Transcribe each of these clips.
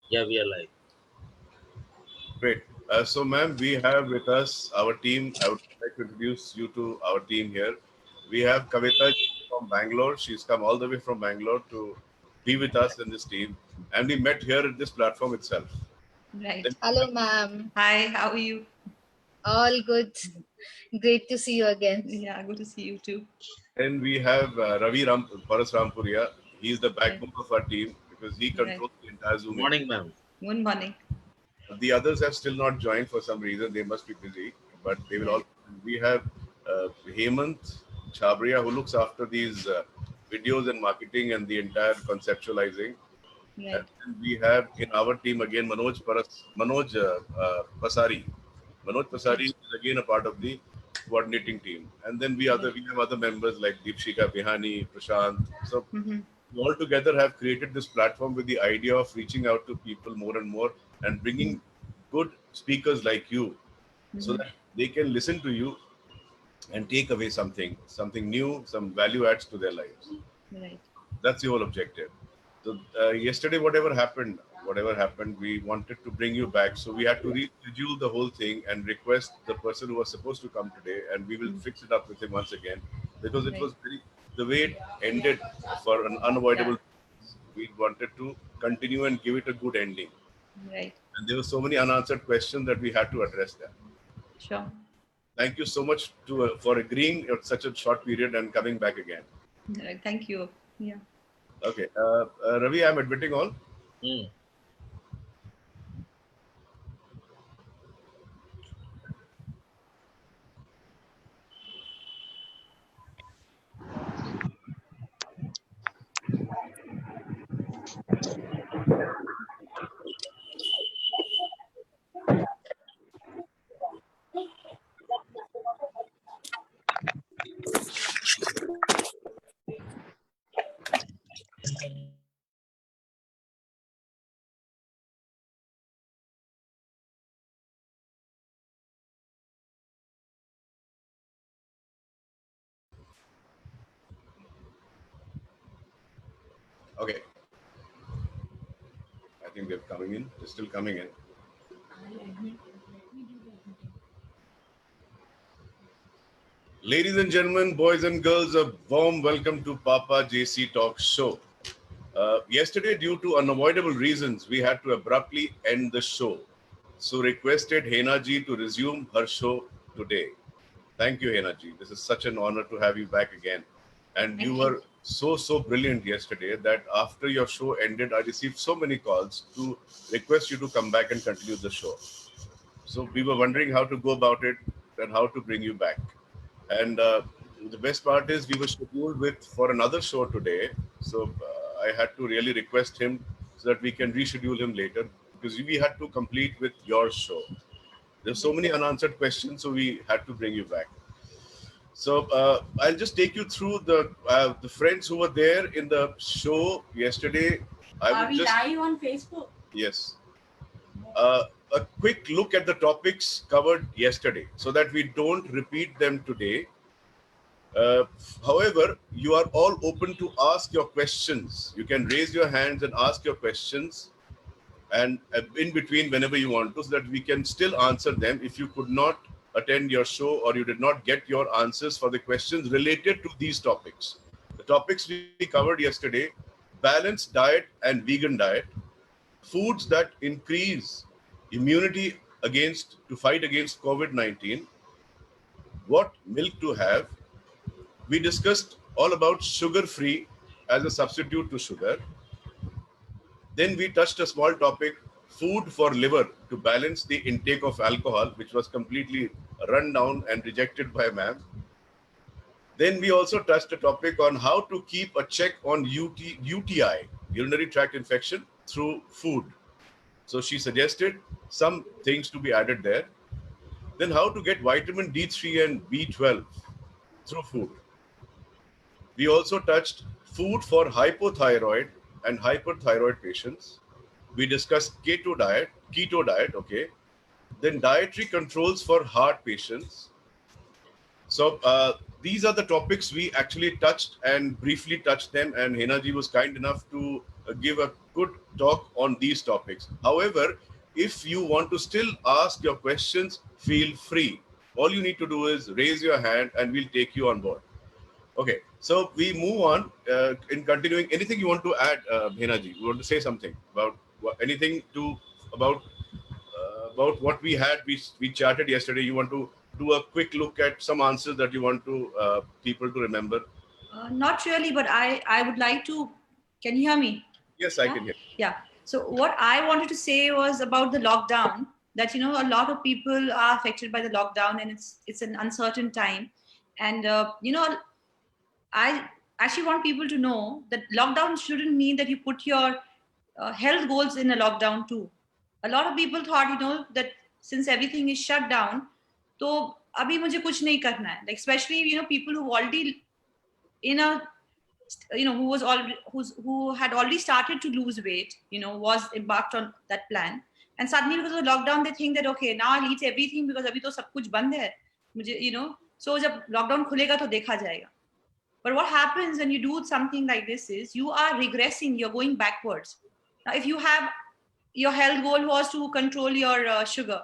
Yeah, we are live. Great. So, ma'am, we have with us our team. I would like to introduce you to our team here. We have Kavita from Bangalore. She's come all the way from Bangalore to be with us in this team. And we met here at this platform itself. Right. Then, Hello, ma'am. Hi, how are you? All good. Great to see you again. Yeah, good to see you too. then we have Paras Rampuria. He's the Right. backbone of our team because he Right. controls the entire Good Zoom morning, engine. ma'am. Good morning. The others have still not joined for some reason. They must be busy, but they will all. Right. We have Hemant Chabria, who looks after these videos and marketing and the entire conceptualizing. And Right. then we have in our team again Manoj Pasari. Manoj Okay. Pasari is again a part of the coordinating team. And then Right. we have other members like Deepshika Bihani, Prashant. So Mm-hmm. we all together have created this platform with the idea of reaching out to people more and more and bringing good speakers like you so Mm-hmm. that they can listen to you and take away something new, some value adds to their lives. Right. That's the whole objective. So yesterday, whatever happened, we wanted to bring you back. So we had to reschedule the whole thing and request the person who was supposed to come today, and we will Mm. fix it up with him once again because it Right. was the way it ended for an Yeah. unavoidable. We wanted to continue and give it a good ending, Right. and there were so many unanswered questions that we had to address them. Sure. Thank you so much for agreeing at such a short period and coming back again. Right. Thank you. Yeah. Okay, Ravi, I'm admitting all. Hmm. Okay, I think they're coming in. They're still coming in. Ladies and gentlemen, boys and girls, a warm welcome to Papa JC Talk Show. Yesterday, due to unavoidable reasons, we had to abruptly end the show. So requested Hena ji to resume her show today. Thank you, Hena ji. This is such an honor to have you back again. And you Thank you. were so brilliant yesterday that after your show ended, I received so many calls to request you to come back and continue the show. So we were wondering how to go about it and how to bring you back. And the best part is we were scheduled with for another show today. So I had to really request him so that we can reschedule him later because we had to complete with your show. There's so Right. many unanswered questions, so we had to bring you back. So I'll just take you through the friends who were there in the show yesterday. I Are would we just live on Facebook? yes. A quick look at the topics covered yesterday so that we don't repeat them today. Uh, However, you are all open to ask your questions. You can raise your hands and ask your questions, and in between, whenever you want to, so that we can still answer them if you could not attend your show or you did not get your answers for the questions related to these topics. The topics we covered yesterday: balanced diet and vegan diet, foods that increase immunity against to fight against COVID-19, what milk to have. We discussed all about sugar free as a substitute to sugar. Then we touched a small topic, food for liver to balance the intake of alcohol, which was completely run down and rejected by ma'am. Then we also touched a topic on how to keep a check on UTI, urinary tract infection, through food. So she suggested some things to be added there. Then how to get vitamin D3 and B12 through food. We also touched food for hypothyroid and hyperthyroid patients. We discussed keto diet, okay. Then dietary controls for heart patients. So these are the topics we actually touched and briefly touched them. And Henaji was kind enough to give a good talk on these topics. However, if you want to still ask your questions, feel free. All you need to do is raise your hand and we'll take you on board. Okay, so we move on. In continuing, anything you want to add, Bhena ji? You want to say something about anything about what we had? We chatted yesterday. You want to do a quick look at some answers that you want to people to remember? Not really, but I would like to. Can you hear me? Yes, I can hear. Yeah. So what I wanted to say was about the lockdown. That a lot of people are affected by the lockdown, and it's an uncertain time, and I actually want people to know that lockdown shouldn't mean that you put your health goals in a lockdown too. A lot of people thought, that since everything is shut down, तो अभी मुझे कुछ नहीं करना है. Like especially, people who already in a, who had already started to lose weight, was embarked on that plan. And suddenly because of lockdown, they think that, okay, now I'll eat everything because अभी तो सब कुछ बंद है. मुझे, so जब lockdown खुलेगा तो देखा जाएगा. But what happens when you do something like this is you are regressing, you're going backwards. Now, if you have your health goal was to control your sugar,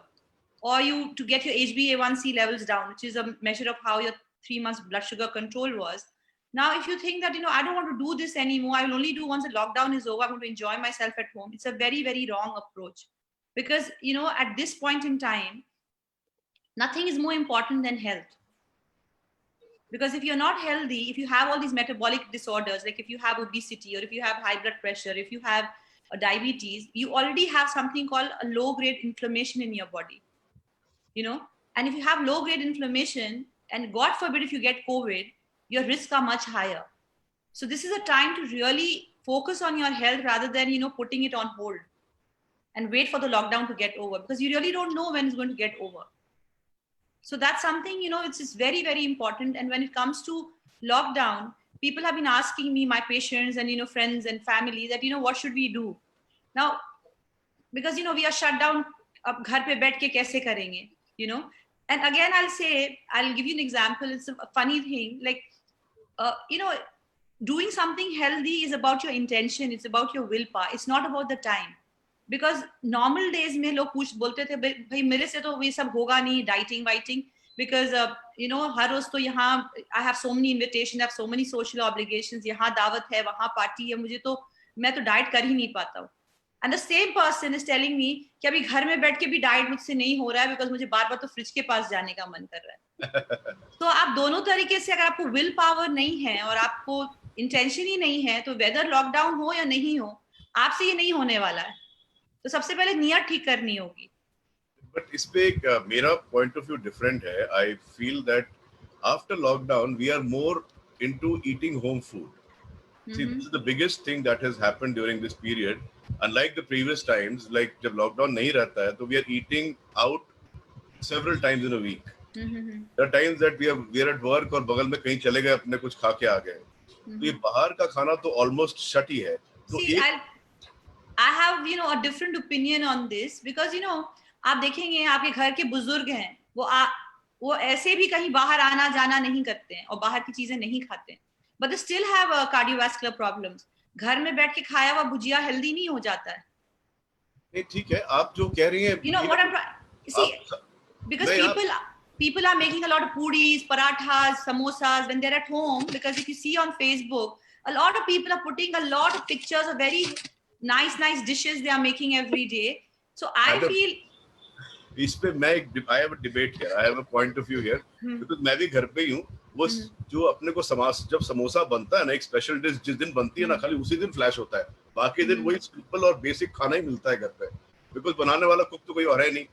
or to get your HbA1c levels down, which is a measure of how your 3 months blood sugar control was. Now, if you think that, I don't want to do this anymore, I will only do once the lockdown is over, I'm going to enjoy myself at home. It's a very, very wrong approach. Because, at this point in time, nothing is more important than health. Because if you're not healthy, if you have all these metabolic disorders, like if you have obesity or if you have high blood pressure, if you have diabetes, you already have something called a low-grade inflammation in your body, And if you have low-grade inflammation, and God forbid if you get COVID, your risks are much higher. So this is a time to really focus on your health rather than, putting it on hold and wait for the lockdown to get over, because you really don't know when it's going to get over. So that's something, it's very, very important. And when it comes to lockdown, people have been asking me, my patients and, friends and family that, what should we do? Now, because, we are shut down, ab ghar pe baith ke kaise karenge, And again, I'll give you an example. It's a funny thing. Like, doing something healthy is about your intention. It's about your willpower. It's not about the time. Because normal days में लोग बोलते थे भाई मेरे से तो ये सब होगा नहीं dieting because हर रोज तो यहाँ I have so many invitations, I have so many social obligations, यहाँ दावत है वहाँ पार्टी है मैं तो डाइट कर ही नहीं पाता हूँ. And the same person is telling me कि अभी घर में बैठ के भी डाइट मुझसे नहीं हो रहा है because मुझे बार-बार तो फ्रिज के पास जाने का मन कर रहा है. तो आप दोनों तरीके से अगर आपको विल पावर नहीं है और आपको इंटेंशन ही नहीं है तो वेदर लॉकडाउन हो या नहीं हो आपसे ये नहीं होने वाला है. तो सबसे पहले नियत ठीक करनी होगी. बट इस पे एक मेरा पॉइंट ऑफ व्यू डिफरेंट है. I feel that after lockdown we are more into eating home food. See, this is the biggest thing that has happened during this period. Unlike the previous times, like जब lockdown नहीं रहता है तो we are eating out several times in a week. There are times that we are at work और बगल में कहीं चले गए अपने कुछ खा के आ गए. तो ये बाहर का खाना तो ऑलमोस्ट शट ही है. तो I have, a different opinion on this because, आप देखेंगे आपके घर के बुजुर्ग हैं, वो ऐसे भी कहीं बाहर आना जाना नहीं करते हैं और बाहर की चीजें नहीं खाते हैं. But they still have cardiovascular problems. घर में बैठ के खाया हुआ भुजिया हेल्दी नहीं हो जाता है. नहीं ठीक है आप जो कह रही हैं. What I'm trying see because people are making a lot of puris, parathas, samosas when they're at home, because if you see on Facebook, a lot of people are putting a lot of pictures of very nice dishes they are making every day. So I feel इस पे I have a debate here. I have a point of view here. Because मैं भी घर पे ही हूँ. वो जो अपने को जब समोसा बनता है ना एक स्पेशल डिश जिस दिन बनती है ना खाली उसी दिन फ्लैश होता है. बाकी दिन वही सिंपल और बेसिक खाना ही मिलता है घर पे. Because बनाने वाला कुक तो कोई और है नहीं.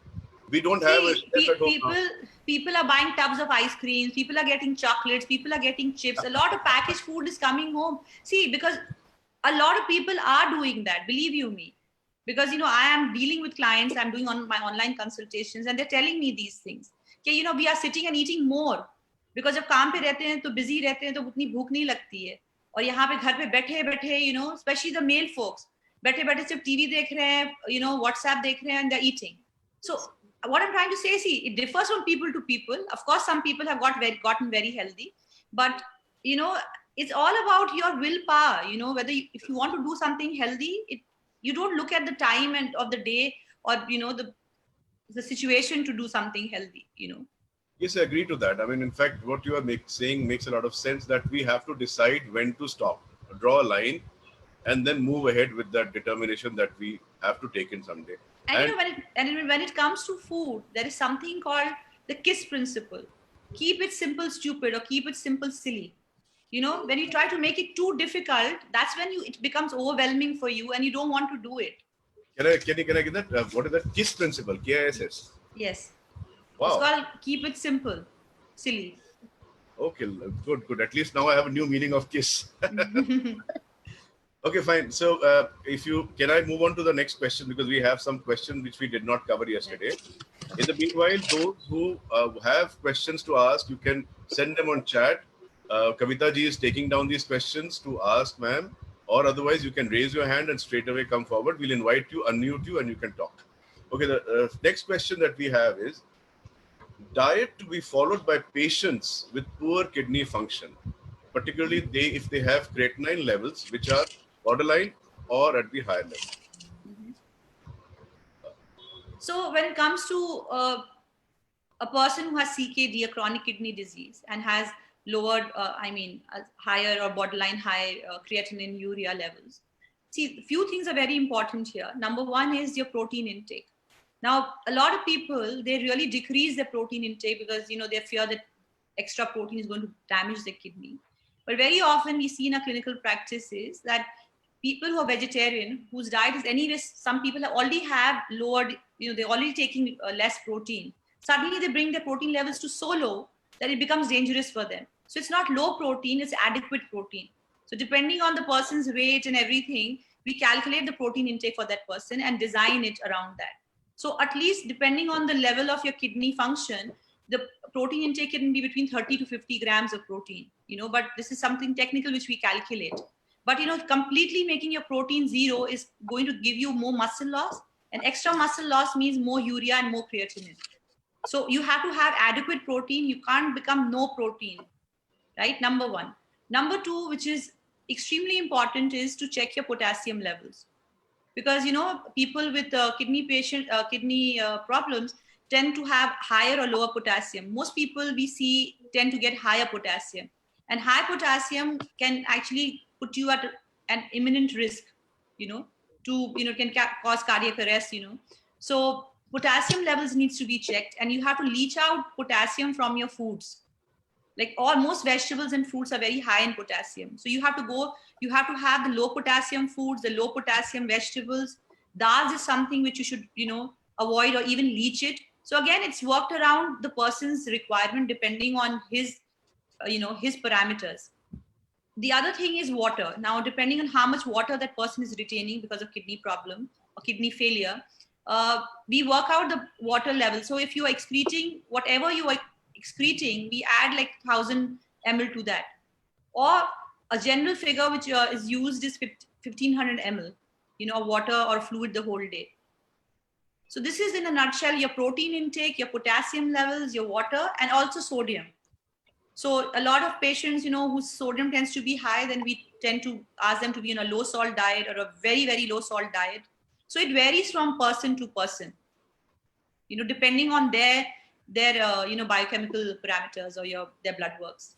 We don't have a chef at home. People are buying tubs of ice creams. People are getting chocolates. People are getting chips. A lot of packaged food is coming home. See, because a lot of people are doing that. Believe you me. Because, I am dealing with clients. I'm doing my online consultations and they're telling me these things. Okay, we are sitting and eating more. Because जब काम पे रहते हैं तो busy रहते हैं तो उतनी भूख नहीं लगती है. और यहाँ पे घर पे बैठे, especially the male folks, बैठे सिर्फ TV देख रहे हैं, WhatsApp देख रहे हैं and they're eating. So what I'm trying to say, see, it differs from people to people. Of course, some people have gotten very healthy, but it's all about your willpower, you know, whether if you want to do something healthy, you don't look at the time and of the day, or, you know, the situation to do something healthy, you know. Yes, I agree to that. I mean, in fact, what you are saying makes a lot of sense, that we have to decide when to stop, draw a line, and then move ahead with that determination that we have to take in someday. And you And know, when it comes to food, there is something called the KISS principle. Keep it simple, stupid, or keep it simple, silly. You know, when you try to make it too difficult, that's when it becomes overwhelming for you, and you don't want to do it. can I get that? What is that KISS principle? KISS. Yes, it's Wow. called keep it simple, silly. Okay, good. At least now I have a new meaning of KISS. Okay, fine. So, can I move on to the next question, because we have some questions which we did not cover yesterday. In the meanwhile, those who have questions to ask, you can send them on chat. Kavita ji is taking down these questions to ask, ma'am, or otherwise you can raise your hand and straight away come forward. We'll invite you, unmute you, and you can talk. Okay, the next question that we have is, diet to be followed by patients with poor kidney function, particularly if they have creatinine levels which are borderline or at the higher level. So when it comes to a person who has CKD, a chronic kidney disease, and has lowered, higher or borderline high creatinine urea levels, see, a few things are very important here. Number one is your protein intake. Now, a lot of people, they really decrease their protein intake because, you know, they fear that extra protein is going to damage the kidney. But very often we see in our clinical practices that people who are vegetarian, whose diet is anyways, some people already have lowered, you know, they're already taking less protein. Suddenly they bring their protein levels to so low that it becomes dangerous for them. So it's not low protein, it's adequate protein. So depending on the person's weight and everything, we calculate the protein intake for that person and design it around that. So at least depending on the level of your kidney function, the protein intake can be between 30 to 50 grams of protein, you know, but this is something technical which we calculate. But, you know, completely making your protein zero is going to give you more muscle loss, and extra muscle loss means more urea and more creatinine. So you have to have adequate protein. You can't become no protein, right? Number one. Number two, which is extremely important, is to check your potassium levels. Because, you know, people with kidney problems tend to have higher or lower potassium. Most people we see tend to get higher potassium, and high potassium can actually put you at an imminent risk, you know, can cause cardiac arrest, you know. So potassium levels needs to be checked, and you have to leach out potassium from your foods. Like most vegetables and fruits are very high in potassium. So you have to have the low potassium foods, the low potassium vegetables. Dals is something which you should, you know, avoid or even leach it. So again, it's worked around the person's requirement depending on his, his parameters. The other thing is water. Now, depending on how much water that person is retaining because of kidney problem or kidney failure, we work out the water level. So if you are excreting whatever you are excreting, we add like 1000 ml to that. Or a general figure which is used is 1500 ml, you know, water or fluid the whole day. So this is in a nutshell your protein intake, your potassium levels, your water, and also sodium. So a lot of patients, you know, whose sodium tends to be high, then we tend to ask them to be on a low salt diet or a very, very low salt diet. So it varies from person to person, you know, depending on their biochemical parameters or their blood works.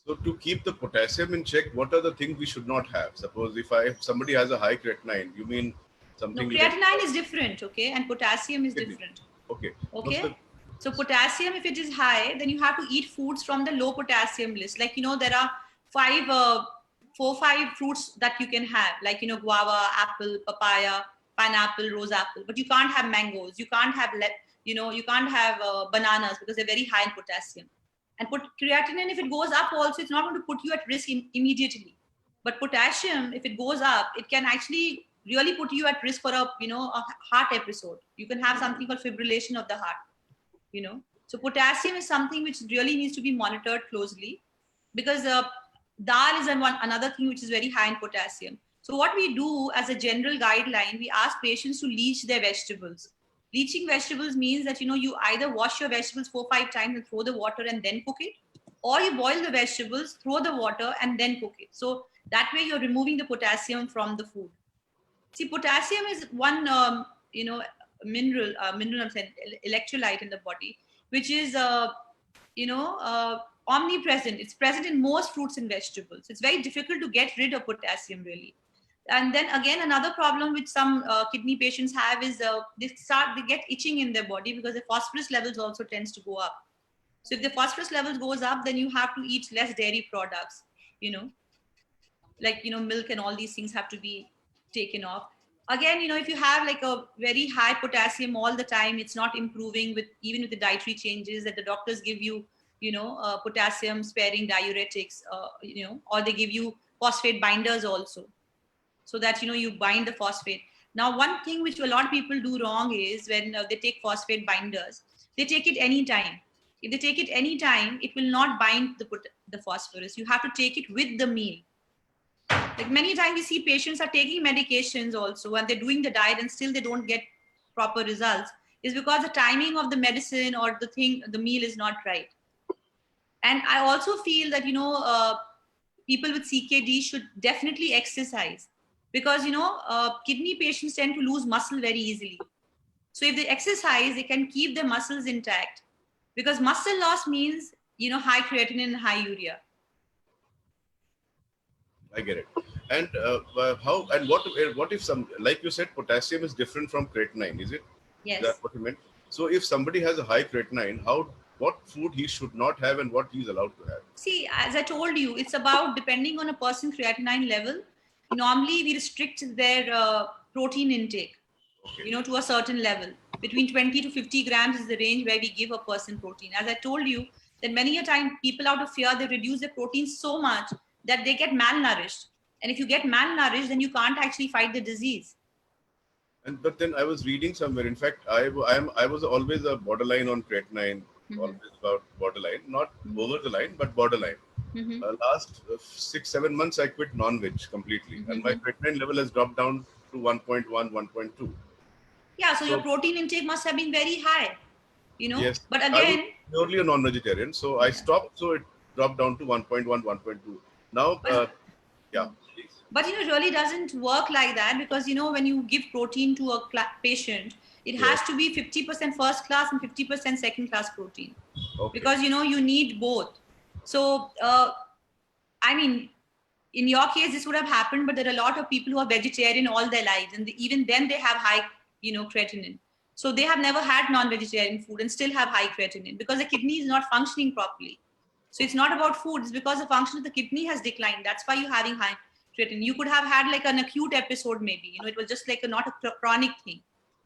So to keep the potassium in check, what are the things we should not have? Suppose if somebody has a high creatinine, you mean something? No, creatinine is different, okay, and potassium is different. Okay. Okay. So potassium, if it is high, then you have to eat foods from the low potassium list. Like, you know, there are 4 or 5 fruits that you can have, like, you know, guava, apple, papaya, pineapple, rose apple. But you can't have mangoes. You can't have, you can't have bananas because they're very high in potassium. And creatinine, if it goes up also, it's not going to put you at risk immediately. But potassium, if it goes up, it can actually really put you at risk for a heart episode. You can have something called fibrillation of the heart. You know, so potassium is something which really needs to be monitored closely, because dal is another thing which is very high in potassium. So what we do as a general guideline, we ask patients to leach their vegetables. Leaching vegetables means that, you know, you either wash your vegetables 4 or 5 times and throw the water and then cook it, or you boil the vegetables, throw the water, and then cook it. So that way you're removing the potassium from the food. See, potassium is one, mineral, electrolyte in the body, which is, omnipresent. It's present in most fruits and vegetables. It's very difficult to get rid of potassium, really. And then again, another problem which some kidney patients have is they get itching in their body because the phosphorus levels also tends to go up. So if the phosphorus levels goes up, then you have to eat less dairy products, like, milk and all these things have to be taken off. Again, if you have like a very high potassium all the time, it's not improving even with the dietary changes that the doctors give you, potassium sparing diuretics, or they give you phosphate binders also, so that, you bind the phosphate. Now, one thing which a lot of people do wrong is when they take phosphate binders, they take it anytime. If they take it anytime, it will not bind the phosphorus. You have to take it with the meal. Like many times we see patients are taking medications also and they're doing the diet and still they don't get proper results, is because the timing of the medicine or the meal is not right. And I also feel that, people with CKD should definitely exercise, because, kidney patients tend to lose muscle very easily. So if they exercise, they can keep their muscles intact, because muscle loss means, high creatinine and high urea. I get it. And how and what if some, like you said, potassium is different from creatinine, is it? Yes. Is that what you meant? So if somebody has a high creatinine, what food he should not have and what he's allowed to have? See, as I told you, it's about depending on a person's creatinine level. Normally, we restrict their protein intake, Okay. To a certain level. Between 20 to 50 grams is the range where we give a person protein. As I told you, that many a time people out of fear, they reduce their protein so much that they get malnourished. And if you get malnourished, then you can't actually fight the disease. But then I was reading somewhere. In fact, I was always a borderline on creatinine, always about borderline, not over the line, but borderline. Last 6-7 months, I quit non-veg completely, and my creatinine level has dropped down to 1.1, 1.2. Yeah, so your protein intake must have been very high, Yes. But I again, was purely a non-vegetarian, so I stopped. So it dropped down to 1.1, 1.2. Now, yeah. Please. But it really doesn't work like that, because when you give protein to a patient, it has to be 50% first class and 50% second class protein. Okay. Because you need both. So I mean, in your case this would have happened, but there are a lot of people who are vegetarian all their lives, and even then they have high creatinine. So they have never had non-vegetarian food and still have high creatinine, because the kidney is not functioning properly. So it's not about food, it's because the function of the kidney has declined. That's why you're having high creatinine. You could have had like an acute episode, maybe, it was just like not a chronic thing.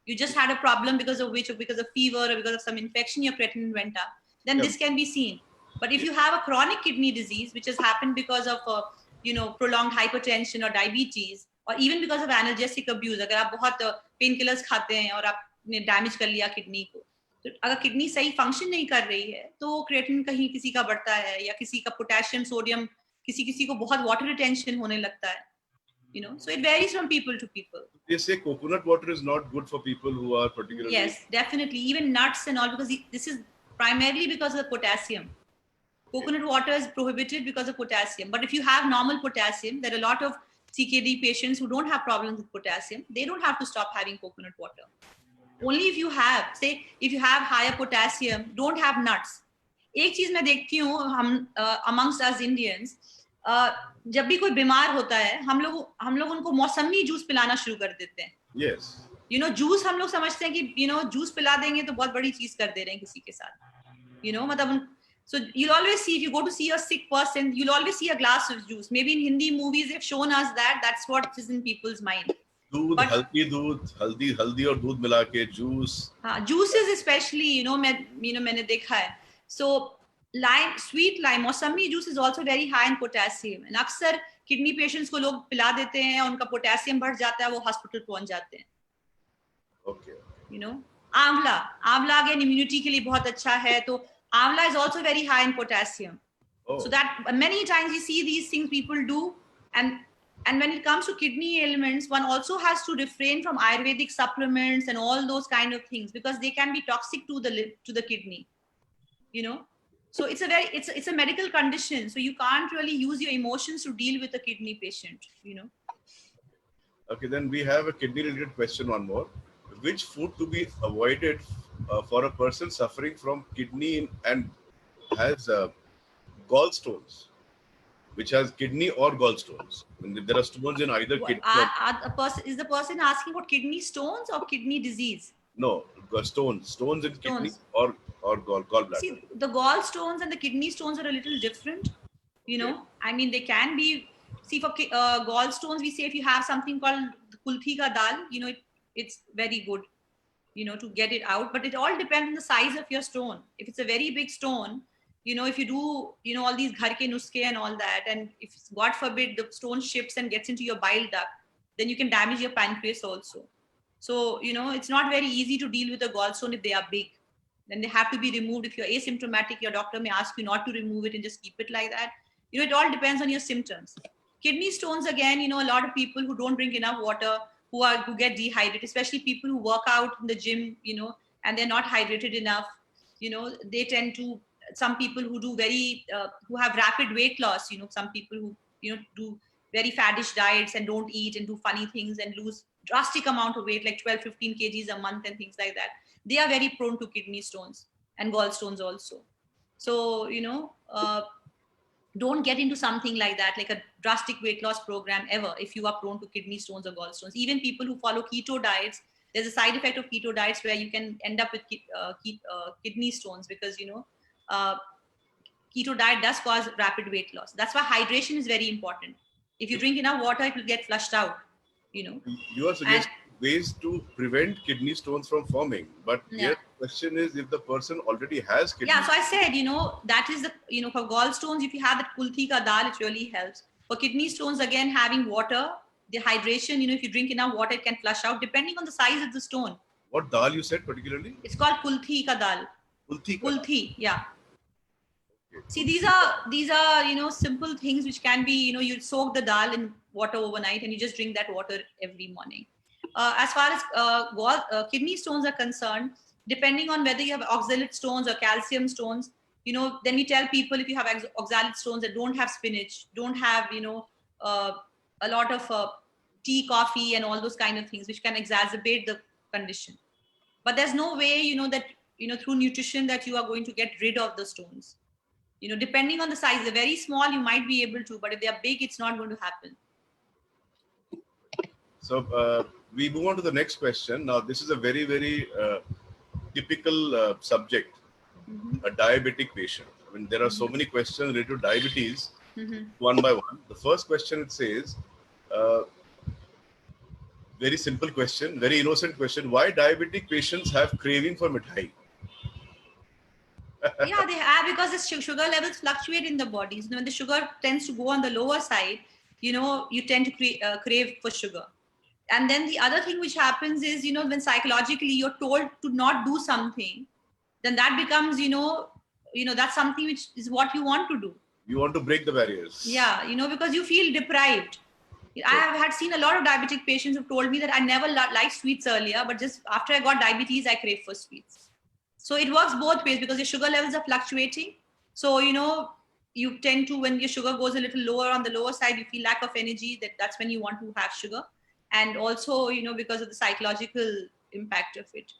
You just had a problem because of fever or because of some infection, your creatinine went up. Then this can be seen. But if you have a chronic kidney disease, which has happened because of, prolonged hypertension or diabetes, or even because of analgesic abuse, अगर आप बहुत painkillers खाते हैं और आपने damage कर लिया kidney को, तो अगर kidney सही function नहीं कर रही है, तो creatinine कहीं किसी का बढ़ता है, या किसी का potassium, sodium, किसी को बहुत water retention होने लगता है. So it varies from people to people. They say coconut water is not good for people who are particularly. Yes, definitely. Even nuts and all, because this is primarily because of potassium. Coconut water is prohibited because of potassium. But if you have normal potassium, there are a lot of CKD patients who don't have problems with potassium. They don't have to stop having coconut water. Only if you have, say, if you have higher potassium, don't have nuts. एक चीज मैं देखती हूँ, हम amongst us Indians, जब भी कोई बीमार होता है, हम लोग उनको मौसमी जूस पिलाना शुरू कर देते हैं. Yes. जूस हम लोग समझते हैं कि जूस पिला देंगे तो बहुत बड़ी चीज कर दे रहे हैं किसी के साथ. मतलब, so you'll always see, if you go to see a sick person, you'll always see a glass of juice. Maybe in Hindi movies they've shown us that's what is in people's mind. दूध, हल्दी और दूध मिला के juice. हाँ, juices especially, मैंने देखा है. So lime, sweet lime, मौसमी juice is also very high in potassium, and अक्सर kidney patients को लोग पिला देते हैं, उनका potassium बढ़ जाता है, वो hospital पहुंच जाते हैं. Okay. आंवला again immunity के लिए बहुत अच्छा है, तो आंवला is also very high in potassium. So that many times you see these things people do, and when it comes to kidney ailments, one also has to refrain from Ayurvedic supplements and all those kind of things, because they can be toxic to the kidney. So it's a medical condition. So you can't really use your emotions to deal with a kidney patient, you know. Okay, then we have a kidney-related question, one more. Which food to be avoided for a person suffering from kidney and has gallstones, which has kidney or gallstones? And there are stones in either kidney or Is the person asking about kidney stones or kidney disease? no, stones in kidney Stones. or gallbladder. See, the gallstones and the kidney stones are a little different. You know, I mean, they can be. See, for gallstones, we say if you have something called kulthi ka dal, you know, it's very good, you know, to get it out. But it all depends on the size of your stone. If it's a very big stone, you know, if you do, you know, all these ghar ke nuske and all that, and if God forbid the stone shifts and gets into your bile duct, then you can damage your pancreas also. So, you know, it's not very easy to deal with a gallstone if they are big. Then they have to be removed. If you're asymptomatic, your doctor may ask you not to remove it and just keep it like that. You know, it all depends on your symptoms. Kidney stones, again, you know, a lot of people who don't drink enough water, who get dehydrated, especially people who work out in the gym, you know, and they're not hydrated enough, you know, they tend to, some people who do who have rapid weight loss, you know, some people who, you know, do very faddish diets and don't eat and do funny things and lose drastic amount of weight, like 12, 15 kgs a month and things like that. They are very prone to kidney stones and gallstones also. So, you know, don't get into something like that, like a drastic weight loss program ever, if you are prone to kidney stones or gallstones. Even people who follow keto diets, there's a side effect of keto diets where you can end up with kidney stones because, you know, keto diet does cause rapid weight loss. That's why hydration is very important. If you drink enough water, it will get flushed out, you know. You are suggesting ways to prevent kidney stones from forming, but here the question is if the person already has kidney. Yeah, so I said, you know, that is the, you know, for gallstones, if you have that kulthi ka dal, it really helps. For kidney stones, again, having water, the hydration, you know, if you drink enough water, it can flush out depending on the size of the stone. What dal you said particularly? It's called kulthi ka dal. Kulthi, yeah. Okay. See, these are, you know, simple things which can be, you know, you soak the dal in water overnight and you just drink that water every morning. As far as kidney stones are concerned, depending on whether you have oxalate stones or calcium stones, you know, then we tell people if you have oxalate stones that don't have spinach, don't have, you know, a lot of tea, coffee, and all those kind of things, which can exacerbate the condition. But there's no way, you know, that, you know, through nutrition that you are going to get rid of the stones. You know, depending on the size, they're very small, you might be able to, but if they are big, it's not going to happen. So we move on to the next question. Now, this is a very, very typical subject, a diabetic patient. I mean, there are so many questions related to diabetes, one by one. The first question, it says, very simple question, very innocent question. Why diabetic patients have craving for mithai? Yeah, they have, because the sugar levels fluctuate in the bodies. You know, when the sugar tends to go on the lower side, you know, you tend to crave for sugar. And then the other thing which happens is, you know, when psychologically you're told to not do something, then that becomes, you know, that's something which is what you want to do. You want to break the barriers. Yeah, you know, because you feel deprived. I have seen a lot of diabetic patients who told me that I never liked sweets earlier, but just after I got diabetes, I crave for sweets. So it works both ways because your sugar levels are fluctuating. So, you know, you tend to, when your sugar goes a little lower on the lower side, you feel lack of energy, that's when you want to have sugar. And also, you know, because of the psychological impact of it.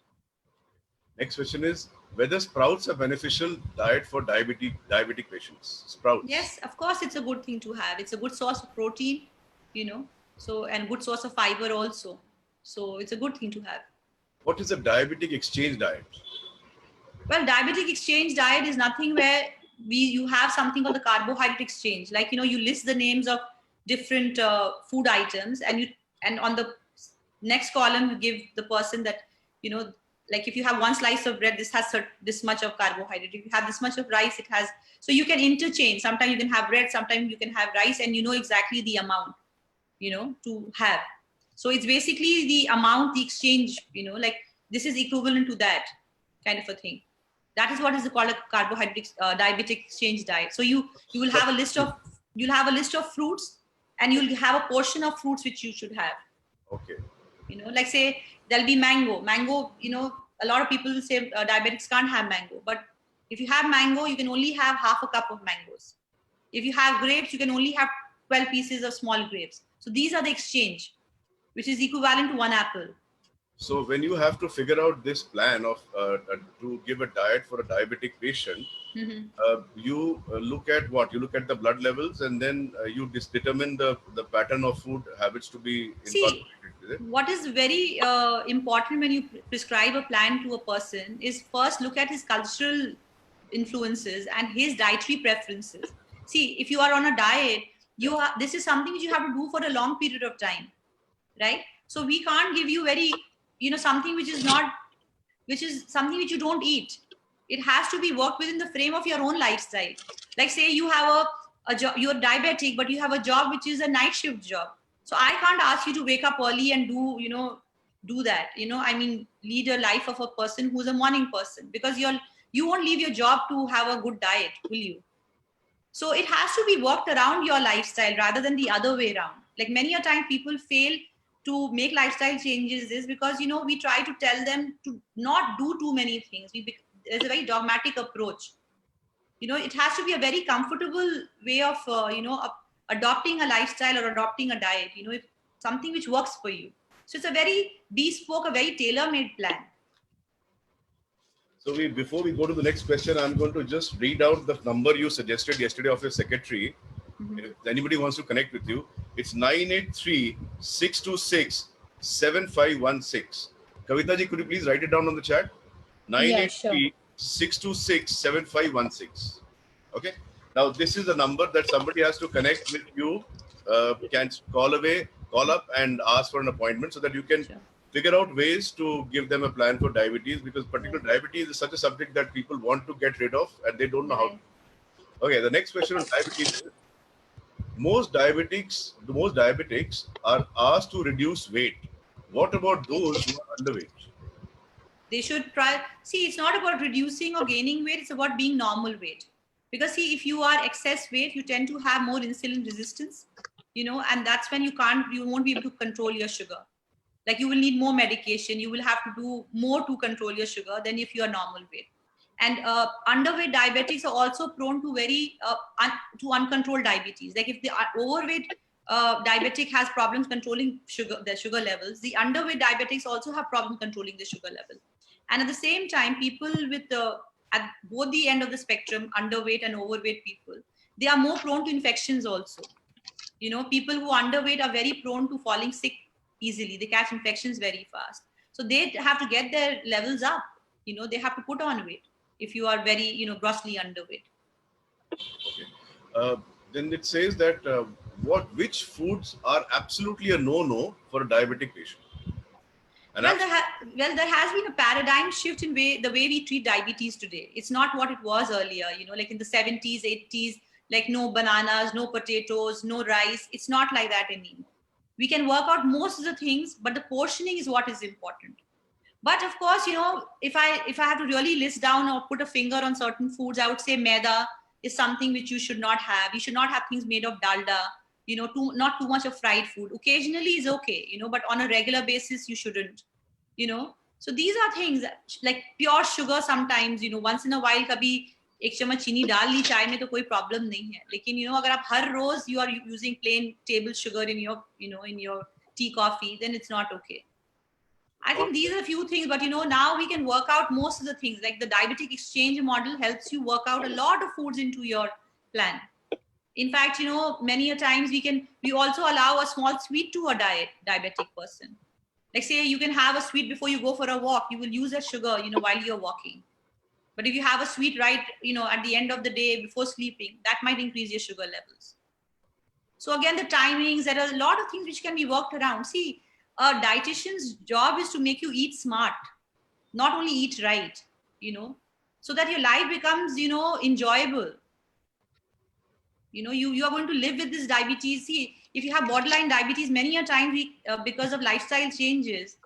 Next question is whether sprouts are beneficial diet for diabetic patients. Sprouts. Yes, of course, it's a good thing to have. It's a good source of protein, you know, so, and good source of fiber also. So it's a good thing to have. What is a diabetic exchange diet? Well, diabetic exchange diet is nothing where you have something called the carbohydrate exchange. Like, you know, you list the names of different food items, and on the next column, you give the person that, you know, like if you have one slice of bread, this has this much of carbohydrate. If you have this much of rice, it has, so you can interchange. Sometimes you can have bread, sometimes you can have rice, and you know exactly the amount, you know, to have. So it's basically the amount, the exchange, you know, like this is equivalent to that kind of a thing. That is what is called a carbohydrate diabetic exchange diet. So you will have a list of fruits, and you'll have a portion of fruits which you should have. Okay. You know, like say there'll be mango. You know, a lot of people will say diabetics can't have mango, but If you have mango, you can only have half a cup of mangoes. If you have grapes, you can only have 12 pieces of small grapes. So these are the exchange, which is equivalent to one apple. So when you have to figure out this plan of to give a diet for a diabetic patient, you look at what? You look at the blood levels, and then you determine the pattern of food habits to be incorporated. Is it? What is very important when you prescribe a plan to a person is first look at his cultural influences and his dietary preferences. See, if you are on a diet, this is something which you have to do for a long period of time, right? So we can't give you very, something which is something which you don't eat. It has to be worked within the frame of your own lifestyle. Like say you have a job, you're diabetic, but you have a job which is a night shift job. So I can't ask you to wake up early and do that. Lead a life of a person who's a morning person, because you won't leave your job to have a good diet, will you? So it has to be worked around your lifestyle rather than the other way around. Like many a time people fail to make lifestyle changes is because, we try to tell them to not do too many things. There's a very dogmatic approach. It has to be a very comfortable way of, adopting a lifestyle or adopting a diet, if something which works for you. So it's a very bespoke, a very tailor-made plan. So before we go to the next question, I'm going to just read out the number you suggested yesterday of your secretary. If anybody wants to connect with you, it's 983-626-7516. Kavita ji, could you please write it down on the chat? 983-626-7516. Okay. Now this is the number that somebody has to connect with you. Can call up and ask for an appointment so that you can figure out ways to give them a plan for diabetes, because particular diabetes is such a subject that people want to get rid of and they don't know how to. Okay, the next question on diabetes is, most diabetics are asked to reduce weight. What about those who are underweight? They should try. See, it's not about reducing or gaining weight. It's about being normal weight. Because see, if you are excess weight, you tend to have more insulin resistance, and that's when you won't be able to control your sugar. Like you will need more medication. You will have to do more to control your sugar than if you are normal weight. And underweight diabetics are also prone to to uncontrolled diabetes. Like if the overweight diabetic has problems controlling their sugar levels, the underweight diabetics also have problems controlling the sugar level. And at the same time, people with at both the end of the spectrum, underweight and overweight people, they are more prone to infections also. People who are underweight are very prone to falling sick easily. They catch infections very fast. So they have to get their levels up. They have to put on weight if you are very, grossly underweight. Okay. Then it says that which foods are absolutely a no-no for a diabetic patient? There has been a paradigm shift in the way we treat diabetes today. It's not what it was earlier, like in the 70s, 80s, like no bananas, no potatoes, no rice. It's not like that anymore. We can work out most of the things, but the portioning is what is important. But of course, if I have to really list down or put a finger on certain foods, I would say maida is something which you should not have. You should not have things made of dalda, not too much of fried food. Occasionally is okay, but on a regular basis, you shouldn't, So these are things like pure sugar sometimes, once in a while, kabhi एक चम्मच चीनी डाल ली चाय में तो कोई problem नहीं है, लेकिन अगर आप हर रोज you are using plain table sugar in your in your tea coffee, then it's not okay. I think these are a few things, but now we can work out most of the things. Like the diabetic exchange model helps you work out a lot of foods into your plan. In fact, many a times we also allow a small sweet to a diabetic person. Like say you can have a sweet before you go for a walk. You will use that sugar, while you're walking. But if you have a sweet right, at the end of the day before sleeping, that might increase your sugar levels. So again, the timings, there are a lot of things which can be worked around. See, a dietitian's job is to make you eat smart, not only eat right, so that your life becomes, enjoyable. You are going to live with this diabetes. See, if you have borderline diabetes, many a time because of lifestyle changes,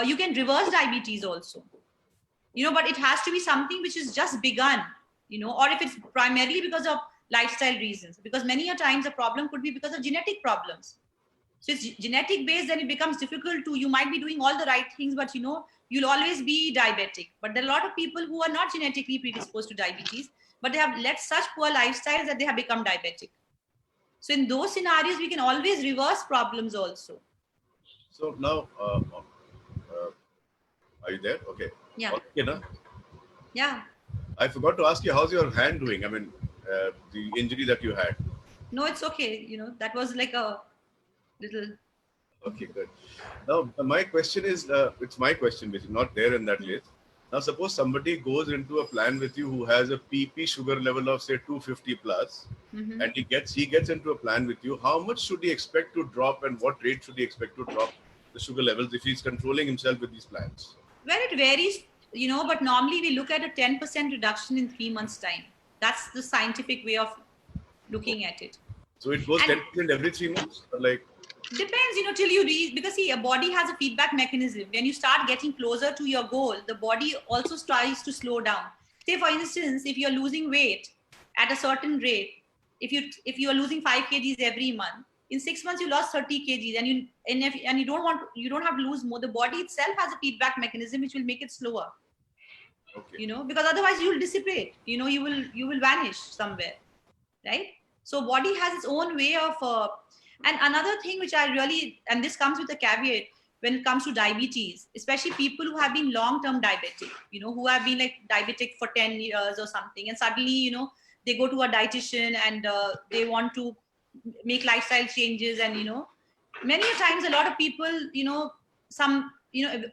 you can reverse diabetes also. But it has to be something which is just begun, or if it's primarily because of lifestyle reasons, because many a times the problem could be because of genetic problems. So it's genetic based, then it becomes difficult to, you might be doing all the right things, but you'll always be diabetic. But there are a lot of people who are not genetically predisposed to diabetes, but they have led such poor lifestyles that they have become diabetic. So in those scenarios, we can always reverse problems also. So now, are you there? Okay. Yeah. Okay, na? Yeah. I forgot to ask you, how's your hand doing? I mean, the injury that you had. No, it's okay. That was like a little. Okay, good. Now, my question is, it's my question, basically, not there in that list. Now, suppose somebody goes into a plan with you who has a PP sugar level of, say, 250 plus, and he gets into a plan with you. How much should he expect to drop, and what rate should he expect to drop the sugar levels if he's controlling himself with these plans? Well, it varies, but normally we look at a 10% reduction in 3 months' time. That's the scientific way of looking at it. So it goes 10% every 3 months? Or like, depends, till you reach, because see, a body has a feedback mechanism. When you start getting closer to your goal, the body also tries to slow down. Say, for instance, if you're losing weight at a certain rate, if you are losing 5 kgs every month, in 6 months you lost 30 kgs, and you don't have to lose more. The body itself has a feedback mechanism which will make it slower. okay. Because otherwise you will dissipate. You will vanish somewhere, right? So body has its own way of. And another thing which I really, and this comes with a caveat when it comes to diabetes, especially people who have been long-term diabetic, who have been like diabetic for 10 years or something, and suddenly, they go to a dietitian and they want to make lifestyle changes, and many times a lot of people, some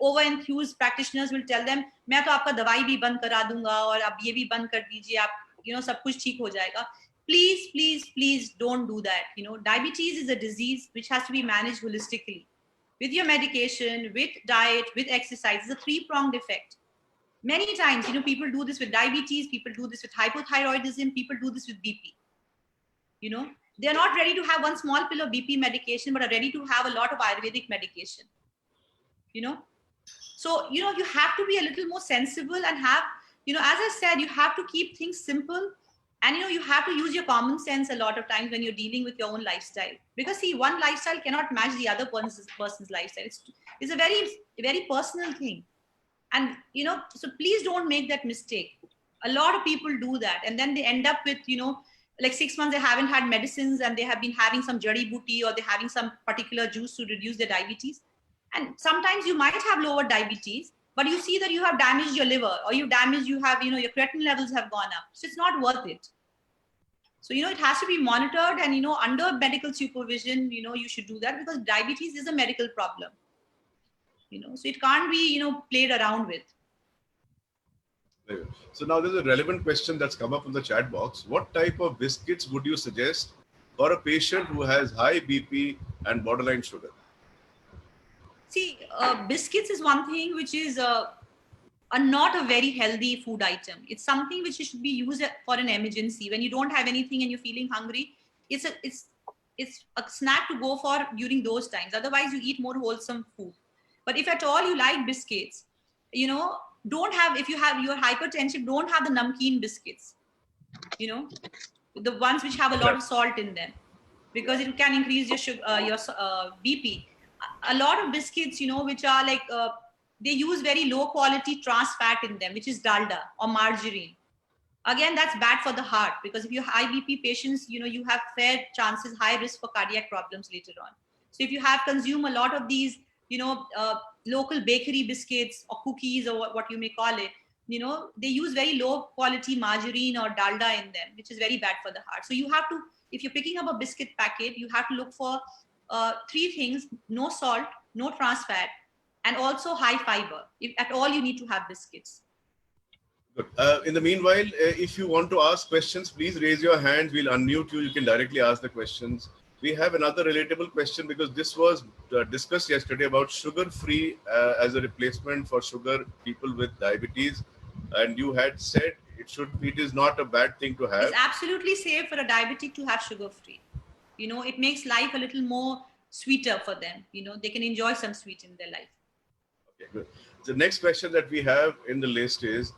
over enthused practitioners will tell them, मैं तो आपका दवाई भी बंद करा दूंगा और आप ये भी बंद कर दीजिए, आप सब कुछ ठीक हो जाएगा. Please don't do that. Diabetes is a disease which has to be managed holistically with your medication, with diet, with exercise. It's a 3-pronged effect. Many times, people do this with diabetes, people do this with hypothyroidism, people do this with BP. They're not ready to have one small pill of BP medication, but are ready to have a lot of Ayurvedic medication. So, you have to be a little more sensible and have, as I said, you have to keep things simple. And, you have to use your common sense a lot of times when you're dealing with your own lifestyle. Because, see, one lifestyle cannot match the other person's lifestyle. It's a very, very personal thing. And, so please don't make that mistake. A lot of people do that. And then they end up with, like 6 months, they haven't had medicines and they have been having some jari booty or they're having some particular juice to reduce their diabetes. And sometimes you might have lower diabetes, but you see that you have damaged your liver or you have, your creatinine levels have gone up. So it's not worth it. So, it has to be monitored and, under medical supervision, you should do that because diabetes is a medical problem, so it can't be, played around with. So now there's a relevant question that's come up in the chat box. What type of biscuits would you suggest for a patient who has high BP and borderline sugar? See, biscuits is one thing which is not a very healthy food item. It's something which should be used for an emergency. When you don't have anything and you're feeling hungry, it's a snack to go for during those times. Otherwise, you eat more wholesome food. But if at all you like biscuits, if you have your hypertension, don't have the namkeen biscuits, the ones which have a lot of salt in them, because it can increase your sugar, your BP. A lot of biscuits, which are like, they use very low quality trans fat in them, which is dalda or margarine. Again, that's bad for the heart because if you have high BP patients, you have high risk for cardiac problems later on. So if you have consumed a lot of these, local bakery biscuits or cookies or what you may call it, they use very low quality margarine or dalda in them, which is very bad for the heart. So you have to, if you're picking up a biscuit packet, you have to look for 3 things: no salt, no trans fat, and also high fiber. If at all you need to have biscuits. Good. In the meanwhile, if you want to ask questions, please raise your hands. We'll unmute you. You can directly ask the questions. We have another relatable question because this was discussed yesterday about sugar-free as a replacement for sugar people with diabetes. And you had said it is not a bad thing to have. It's absolutely safe for a diabetic to have sugar-free. It makes life a little more sweeter for them. They can enjoy some sweet in their life. Okay, good. The next question that we have in the list is,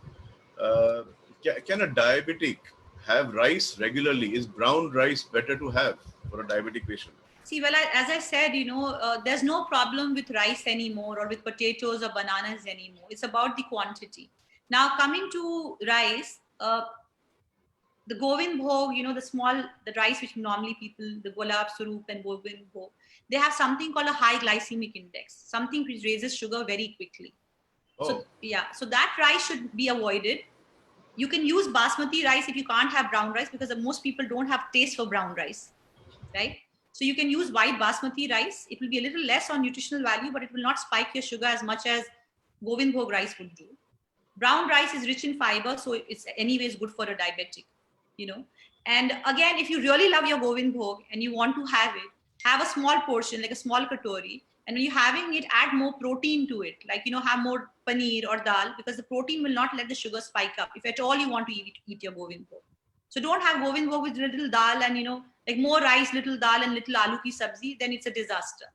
can a diabetic have rice regularly? Is brown rice better to have for a diabetic patient? See, well, as I said, there's no problem with rice anymore or with potatoes or bananas anymore. It's about the quantity. Now, coming to rice, the Govind Bhog, the rice which normally people, the Gulab Sarup and Govind Bhog, they have something called a high glycemic index, something which raises sugar very quickly. Oh. So that rice should be avoided. You can use basmati rice if you can't have brown rice, because most people don't have taste for brown rice, right? So you can use white basmati rice. It will be a little less on nutritional value, but it will not spike your sugar as much as Govind Bhog rice would do. Brown rice is rich in fiber, so it's anyways good for a diabetic, And again, if you really love your Govind Bhog and you want to have it, have a small portion, like a small katori. And when you're having it, add more protein to it, like, have more paneer or dal, because the protein will not let the sugar spike up if at all you want to eat your Govind Bhog. So don't have Govind Bhog with little dal and, like more rice, little dal and little aloo ki sabzi, then it's a disaster.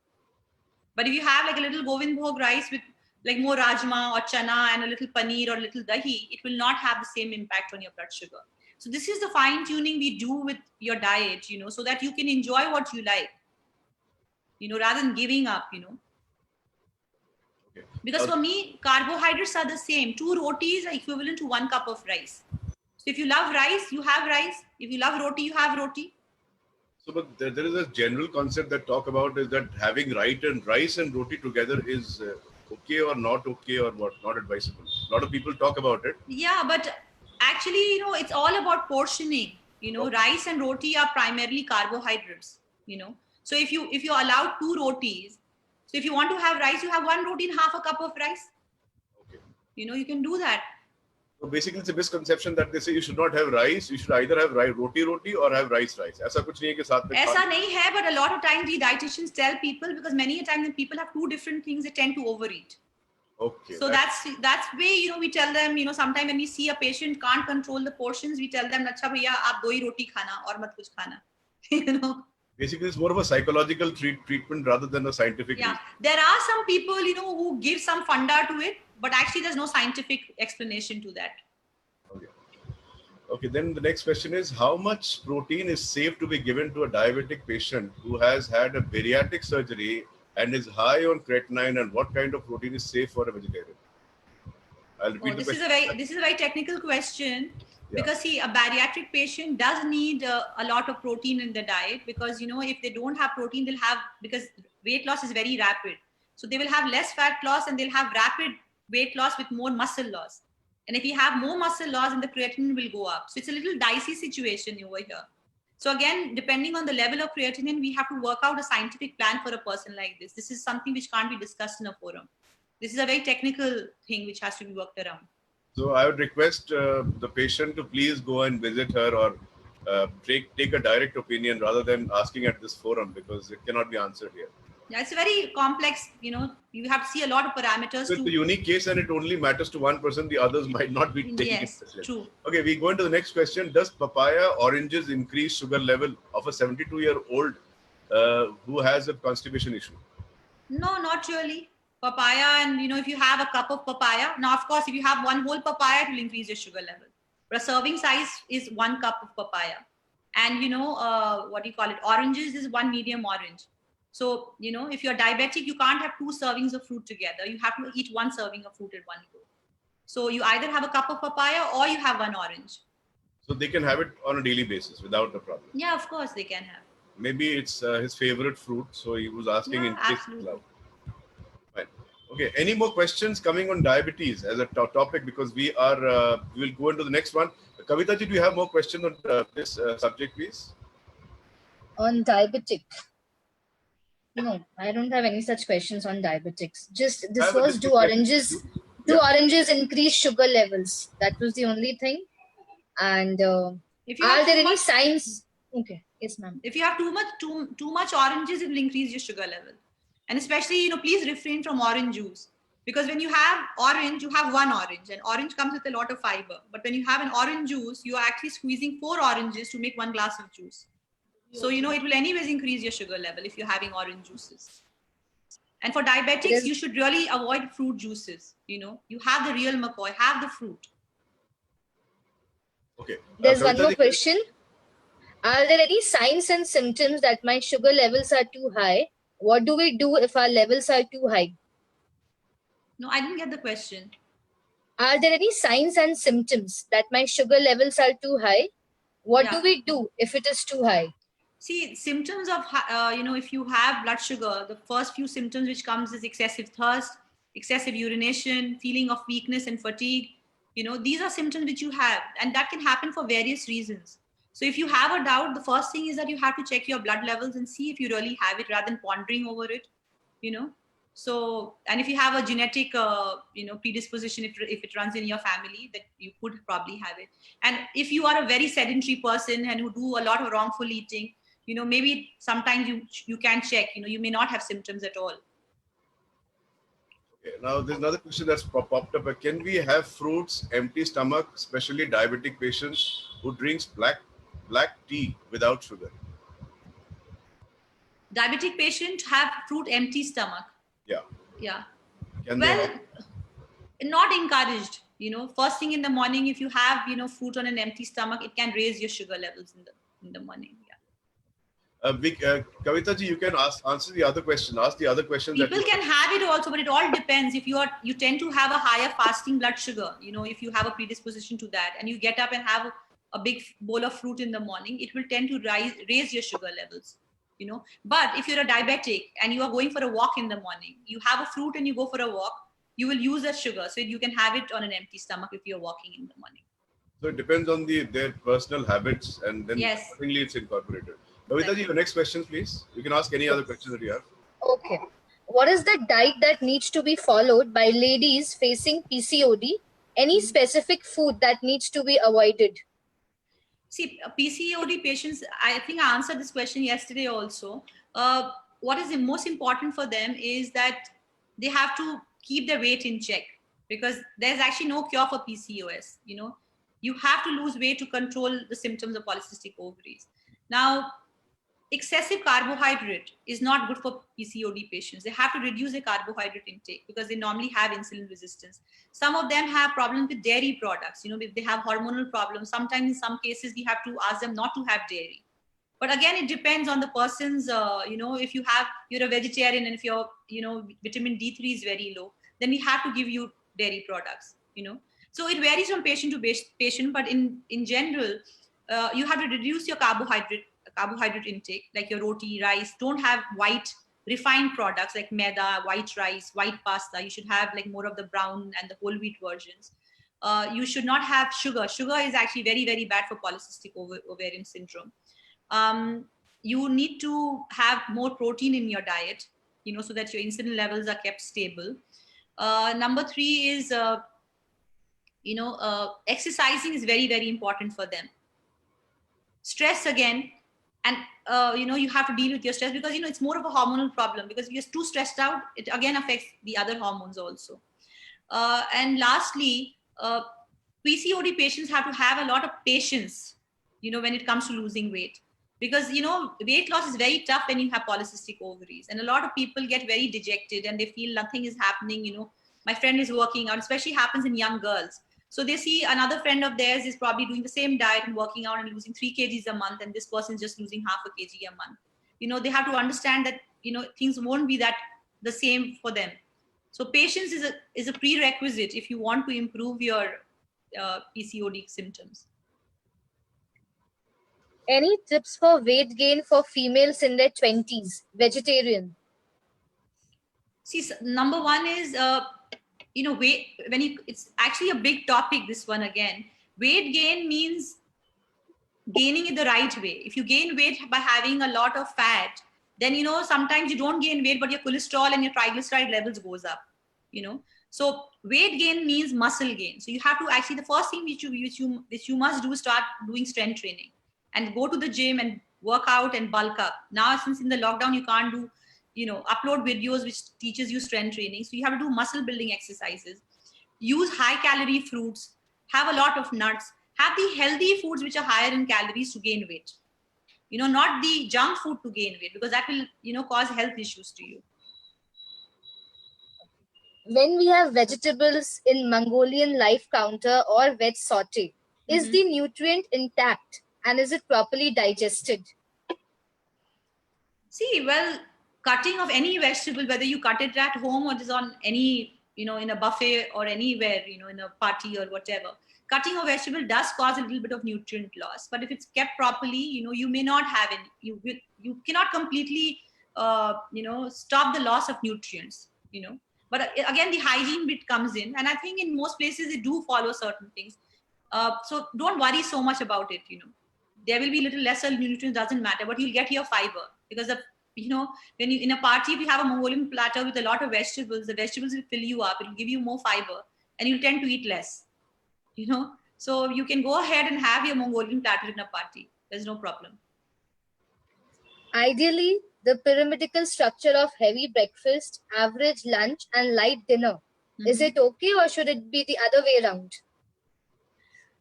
But if you have like a little Govind Bhog rice with like more rajma or chana and a little paneer or a little dahi, it will not have the same impact on your blood sugar. So this is the fine tuning we do with your diet, so that you can enjoy what you like, rather than giving up, Okay. Because for me, carbohydrates are the same. 2 rotis are equivalent to 1 cup of rice. So if you love rice, you have rice. If you love roti, you have roti. So, but there is a general concept that talk about is that having rice and roti together is okay or not okay or what, not advisable. A lot of people talk about it. Yeah, but actually, it's all about portioning. Rice and roti are primarily carbohydrates. So if you allow 2 rotis, so if you want to have rice, you have 1 roti and half a cup of rice. Okay. You can do that. So basically, it's a misconception that they say you should not have rice. You should either have roti or have rice. ऐसा कुछ नहीं है कि साथ में. ऐसा नहीं है, but a lot of times we dietitians tell people, because many a time when people have 2 different things, they tend to overeat. Okay. So that's way, we tell them, sometime when we see a patient can't control the portions, we tell them, अच्छा भैया आप 2 ही रोटी खाना और मत कुछ खाना. Basically, it's more of a psychological treatment rather than a scientific. Yeah, there are some people, who give some funda to it, but actually there's no scientific explanation to that. Okay, then the next question is, how much protein is safe to be given to a diabetic patient who has had a bariatric surgery and is high on creatinine, and what kind of protein is safe for a vegetarian? I'll repeat the question. This is a very technical question. Yeah. Because see, a bariatric patient does need a lot of protein in the diet, because if they don't have protein, because weight loss is very rapid, so they will have less fat loss and they'll have rapid weight loss with more muscle loss. And if you have more muscle loss, then the creatinine will go up. So it's a little dicey situation over here. So again, depending on the level of creatinine, we have to work out a scientific plan for a person like this. This is something which can't be discussed in a forum. This is a very technical thing which has to be worked around. So I would request the patient to please go and visit her, or take a direct opinion rather than asking at this forum, because it cannot be answered here. Yeah, it's a very complex, you have to see a lot of parameters. So it's a unique case and it only matters to one person. The others might not be taking it. Yes, true. Okay, we go into the next question. Does papaya, oranges increase sugar level of a 72-year-old who has a constipation issue? No, not really. Papaya, and if you have a cup of papaya, now of course if you have 1 whole papaya, it will increase your sugar level. But a serving size is 1 cup of papaya, and oranges is 1 medium orange. So if you're diabetic, you can't have 2 servings of fruit together. You have to eat 1 serving of fruit at 1 go. So you either have a cup of papaya or you have 1 orange. So they can have it on a daily basis without a problem. Yeah, of course they can have. Maybe it's his favorite fruit, so he was asking in case. Fine. Okay. Any more questions coming on diabetes as a topic? Because we will go into the next one. Kavita ji, do you have more questions on this subject, please? On diabetic? No, I don't have any such questions on diabetics. Just this was, do oranges increase sugar levels? That was the only thing. And are there any signs? Okay, yes, ma'am. If you have too much oranges, it will increase your sugar level. And especially, please refrain from orange juice, because when you have orange, you have 1 orange, and orange comes with a lot of fiber. But when you have an orange juice, you are actually squeezing 4 oranges to make 1 glass of juice. So, it will anyways increase your sugar level if you're having orange juices. And for diabetics, you should really avoid fruit juices. You have the real McCoy, have the fruit. Okay. There's one more question. Are there any signs and symptoms that my sugar levels are too high? What do we do if our levels are too high? No, I didn't get the question. Are there any signs and symptoms that my sugar levels are too high? What do Yeah. we do if it is too high? See, symptoms of, if you have blood sugar, the first few symptoms which comes is excessive thirst, excessive urination, feeling of weakness and fatigue. These are symptoms which you have, and that can happen for various reasons. So if you have a doubt, the first thing is that you have to check your blood levels and see if you really have it rather than pondering over it, So, and if you have a genetic, predisposition, if it runs in your family, that you could probably have it. And if you are a very sedentary person and who do a lot of wrongful eating, maybe sometimes you can check, you may not have symptoms at all. Okay, now there's another question that's popped up. Can we have fruits, empty stomach, especially diabetic patients who drinks black tea without sugar? Diabetic patients have fruit empty stomach. Yeah. Can they Well, have? not encouraged. First thing in the morning, if you have, fruit on an empty stomach, it can raise your sugar levels in the morning. Yeah. Kavita ji, you can answer the other question. Ask the other question. People can have it also, but it all depends. If you tend to have a higher fasting blood sugar, if you have a predisposition to that, and you get up and have a big bowl of fruit in the morning, it will tend to raise your sugar levels. But if you're a diabetic and you are going for a walk in the morning, you have a fruit and you go for a walk, you will use that sugar, so you can have it on an empty stomach if you're walking in the morning. So it depends on their personal habits, and then Yes. accordingly it's incorporated. Kavita ji, your next question, please. You can ask any other question that you have. Okay. What is the diet that needs to be followed by ladies facing PCOD? Any specific food that needs to be avoided? See, PCOD patients, I think I answered this question yesterday also. What is the most important for them is that they have to keep their weight in check, because there's actually no cure for PCOS. You have to lose weight to control the symptoms of polycystic ovaries. Now, excessive carbohydrate is not good for PCOD patients. They have to reduce their carbohydrate intake because they normally have insulin resistance. Some of them have problems with dairy products. If they have hormonal problems, sometimes in some cases we have to ask them not to have dairy. But again, it depends on the person's, if you're a vegetarian and if your, vitamin D3 is very low, then we have to give you dairy products, So it varies from patient to patient, but in general, you have to reduce your carbohydrate intake, like your roti, rice. Don't have white refined products like maida, white rice, white pasta. You should have like more of the brown and the whole wheat versions. You should not have sugar. Sugar is actually very, very bad for polycystic ovarian syndrome. You need to have more protein in your diet, so that your insulin levels are kept stable. Number 3 is, exercising is very, very important for them. Stress again, and you have to deal with your stress, because it's more of a hormonal problem, because if you're too stressed out, it again affects the other hormones also. And lastly, PCOD patients have to have a lot of patience, when it comes to losing weight, because weight loss is very tough when you have polycystic ovaries, and a lot of people get very dejected and they feel nothing is happening. My friend is working out, especially happens in young girls. So they see another friend of theirs is probably doing the same diet and working out and losing 3 kgs a month, and this person is just losing half a kg a month. They have to understand that, things won't be that the same for them. So patience is a prerequisite if you want to improve your PCOD symptoms. Any tips for weight gain for females in their 20s, vegetarian? See, number 1 is, weight, it's actually a big topic, this one again. Weight gain means gaining it the right way. If you gain weight by having a lot of fat, then, sometimes you don't gain weight, but your cholesterol and your triglyceride levels goes up, So weight gain means muscle gain. So you have to actually, the first thing which you must do is start doing strength training and go to the gym and work out and bulk up. Now, since in the lockdown, you can't do, upload videos which teaches you strength training. So you have to do muscle building exercises, use high calorie fruits, have a lot of nuts, have the healthy foods which are higher in calories to gain weight. Not the junk food to gain weight, because that will, cause health issues to you. When we have vegetables in Mongolian life counter or veg saute, is the nutrient intact? And is it properly digested? See, well, cutting of any vegetable, whether you cut it at home or just on any, in a buffet or anywhere, in a party or whatever, cutting of vegetable does cause a little bit of nutrient loss. But if it's kept properly, you may not have any. You cannot completely, stop the loss of nutrients. But again, the hygiene bit comes in, and I think in most places they do follow certain things. So don't worry so much about it. There will be little lesser nutrients, doesn't matter, but you'll get your fiber because when you in a party, if you have a Mongolian platter with a lot of vegetables, the vegetables will fill you up. It will give you more fiber, and you'll tend to eat less. So you can go ahead and have your Mongolian platter in a party. There's no problem. Ideally, the pyramidical structure of heavy breakfast, average lunch, and light dinner. Is it okay, or should it be the other way around?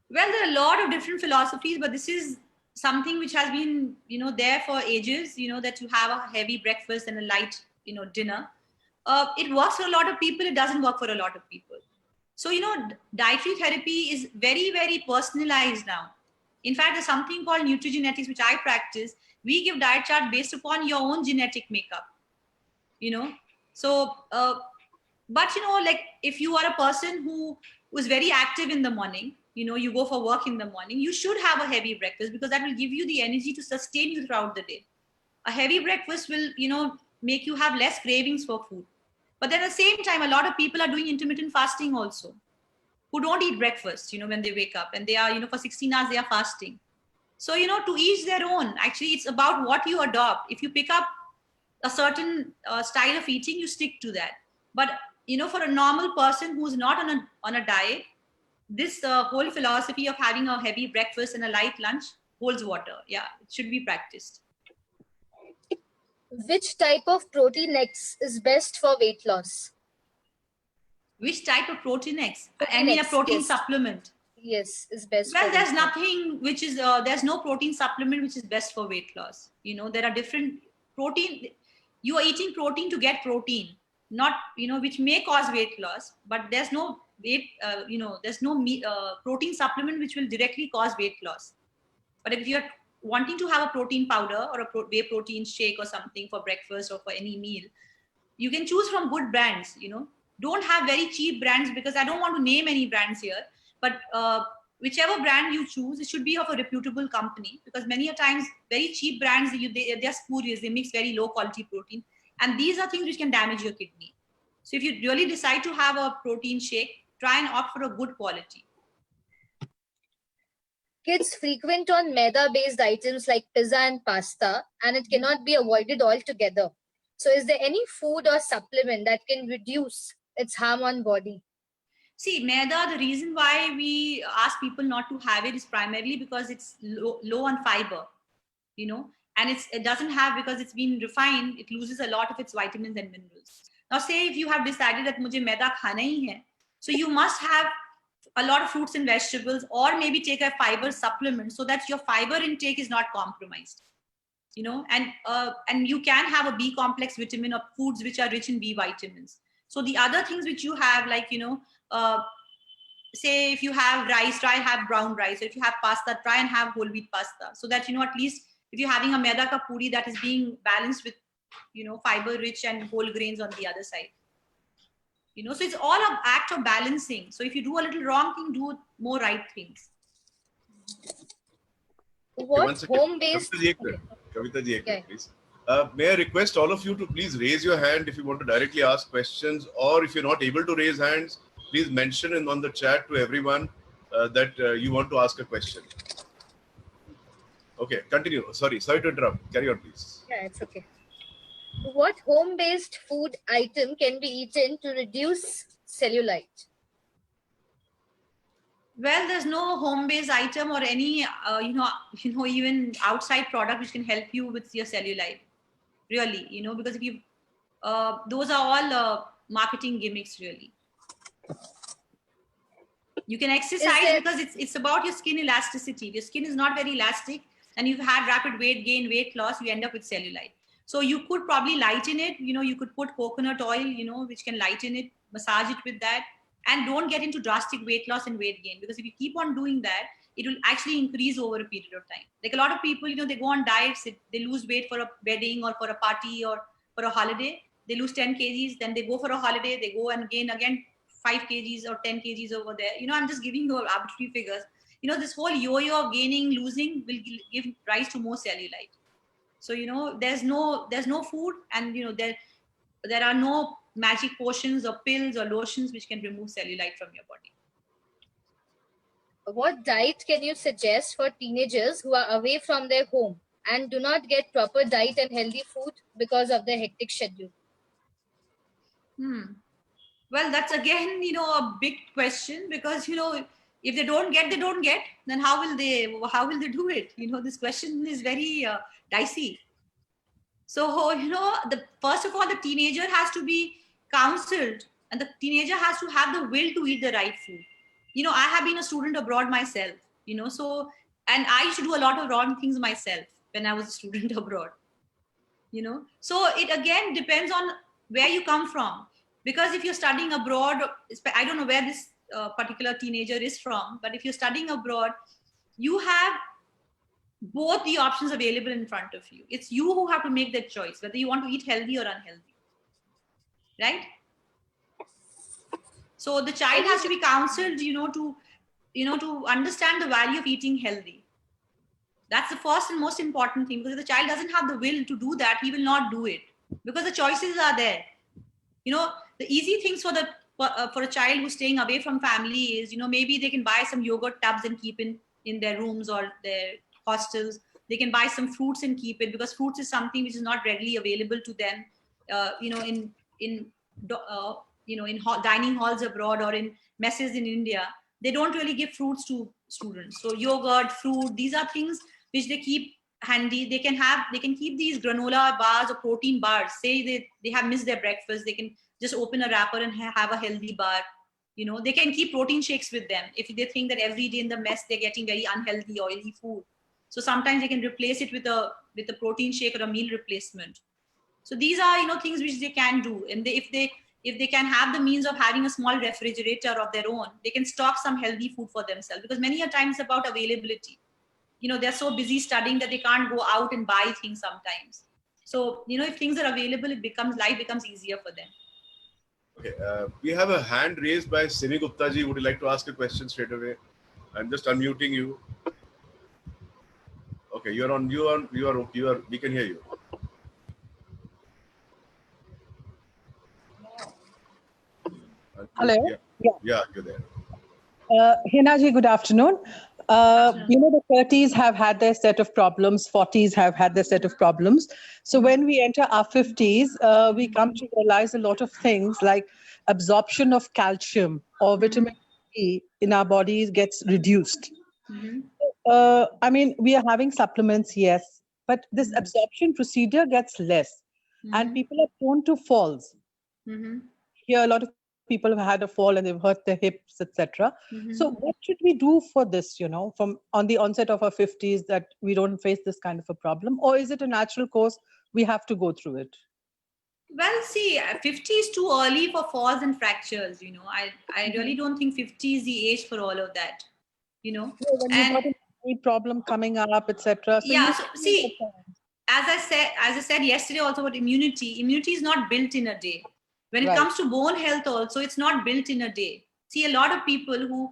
Well, there are a lot of different philosophies, but this is something which has been, there for ages, that you have a heavy breakfast and a light, dinner. It works for a lot of people. It doesn't work for a lot of people. So, dietary therapy is very, very personalized now. In fact, there's something called nutrigenetics, which I practice. We give diet chart based upon your own genetic makeup, So, but, like if you are a person who is very active in the morning, you go for work in the morning, you should have a heavy breakfast because that will give you the energy to sustain you throughout the day. A heavy breakfast will, make you have less cravings for food. But then at the same time, a lot of people are doing intermittent fasting also, who don't eat breakfast, when they wake up, and they are, for 16 hours, they are fasting. So, to each their own. Actually, it's about what you adopt. If you pick up a certain style of eating, you stick to that. But, for a normal person who's not on a diet, this whole philosophy of having a heavy breakfast and a light lunch holds water. Yeah, it should be practiced. Which type of Protein X is best for weight loss? Which type of Protein X? Protein Any X, protein yes. supplement? Yes, is best. Well, for there's weight loss. nothing which is, there's no protein supplement which is best for weight loss. There are different protein. You are eating protein to get protein, not, which may cause weight loss, but there's no there's no protein supplement which will directly cause weight loss. But if you're wanting to have a protein powder or a whey protein shake or something for breakfast or for any meal, you can choose from good brands. Don't have very cheap brands, because I don't want to name any brands here, but whichever brand you choose, it should be of a reputable company, because many a times very cheap brands, they're spurious, they mix very low quality protein, and these are things which can damage your kidney. So if you really decide to have a protein shake, try and opt for a good quality. Kids frequent on maida-based items like pizza and pasta, and it cannot be avoided altogether. So is there any food or supplement that can reduce its harm on body? See, maida, the reason why we ask people not to have it is primarily because it's low on fiber, and it doesn't have, because it's been refined, it loses a lot of its vitamins and minerals. Now, say if you have decided that mujhe maida khana hi hai, so you must have a lot of fruits and vegetables, or maybe take a fiber supplement so that your fiber intake is not compromised. And you can have a B complex vitamin or foods which are rich in B vitamins. So the other things which you have, like, say if you have rice, try and have brown rice. If you have pasta, try and have whole wheat pasta, so that, at least if you're having a maida ka puri, that is being balanced with, fiber rich and whole grains on the other side. So it's all an act of balancing. So if you do a little wrong thing, do more right things. What home-based? Kavita ji, please. May I request all of you to please raise your hand if you want to directly ask questions, or if you're not able to raise hands, please mention on the chat to everyone that you want to ask a question. Okay, continue. Sorry to interrupt. Carry on, please. Yeah, it's okay. What home-based food item can be eaten to reduce cellulite? Well, there's no home-based item or any, even outside product which can help you with your cellulite, really, because if you, those are all marketing gimmicks, really. You can exercise because it's about your skin elasticity. If your skin is not very elastic and you've had rapid weight gain, weight loss, you end up with cellulite. So you could probably lighten it. You could put coconut oil, which can lighten it, massage it with that. And don't get into drastic weight loss and weight gain, because if you keep on doing that, it will actually increase over a period of time. Like a lot of people, they go on diets, they lose weight for a wedding or for a party or for a holiday. They lose 10 kgs, then they go for a holiday, they go and gain again 5 kgs or 10 kgs over there. I'm just giving you arbitrary figures. This whole yo-yo of gaining, losing will give rise to more cellulite. So, there's no food, and, there are no magic potions or pills or lotions which can remove cellulite from your body. What diet can you suggest for teenagers who are away from their home and do not get proper diet and healthy food because of their hectic schedule? Well, that's again, a big question, because, if they don't get, then how will they do it? This question is very dicey. So, first of all, the teenager has to be counseled, and the teenager has to have the will to eat the right food. I have been a student abroad myself, and I used to do a lot of wrong things myself when I was a student abroad, So it again depends on where you come from. Because if you're studying abroad, I don't know where this particular teenager is from, but if you're studying abroad, you have both the options available in front of you. It's you who have to make that choice, whether you want to eat healthy or unhealthy, right? So the child has to be counseled, to understand the value of eating healthy. That's the first and most important thing, because if the child doesn't have the will to do that, he will not do it, because the choices are there. The easy things for a child who's staying away from family is, maybe they can buy some yogurt tubs and keep in their rooms or their hostels. They can buy some fruits and keep it, because fruits is something which is not readily available to them, in dining halls abroad or in messes in India. They don't really give fruits to students. So yogurt, fruit, these are things which they keep handy. They can keep these granola bars or protein bars. Say they have missed their breakfast, they can just open a wrapper and have a healthy bar. They can keep protein shakes with them if they think that every day in the mess they're getting very unhealthy, oily food. So sometimes they can replace it with a protein shake or a meal replacement. So these are things which they can do. And if they can have the means of having a small refrigerator of their own, they can stock some healthy food for themselves, because many a times it's about availability. They're so busy studying that they can't go out and buy things sometimes. So, if things are available, life becomes easier for them. Okay, we have a hand raised by Simi Gupta ji. Would you like to ask a question straight away? I'm just unmuting you. Okay, you are. We can hear you. Hello. Yeah, you're there. Hina ji, good afternoon. The 30s have had their set of problems, 40s have had their set of problems. So when we enter our 50s, we come to realize a lot of things like absorption of calcium or vitamin D in our bodies gets reduced. We are having supplements, yes, but this absorption procedure gets less, and people are prone to falls. Here, a lot of people have had a fall and they've hurt their hips, etc. So what should we do for this, from on the onset of our 50s, that we don't face this kind of a problem? Or is it a natural course we have to go through it? Well, see, 50 is too early for falls and fractures. I really don't think 50 is the age for all of that. When you've got a problem coming up, etc. So see, as I said yesterday also about immunity is not built in a day. When it comes to bone health also, it's not built in a day. See, a lot of people who,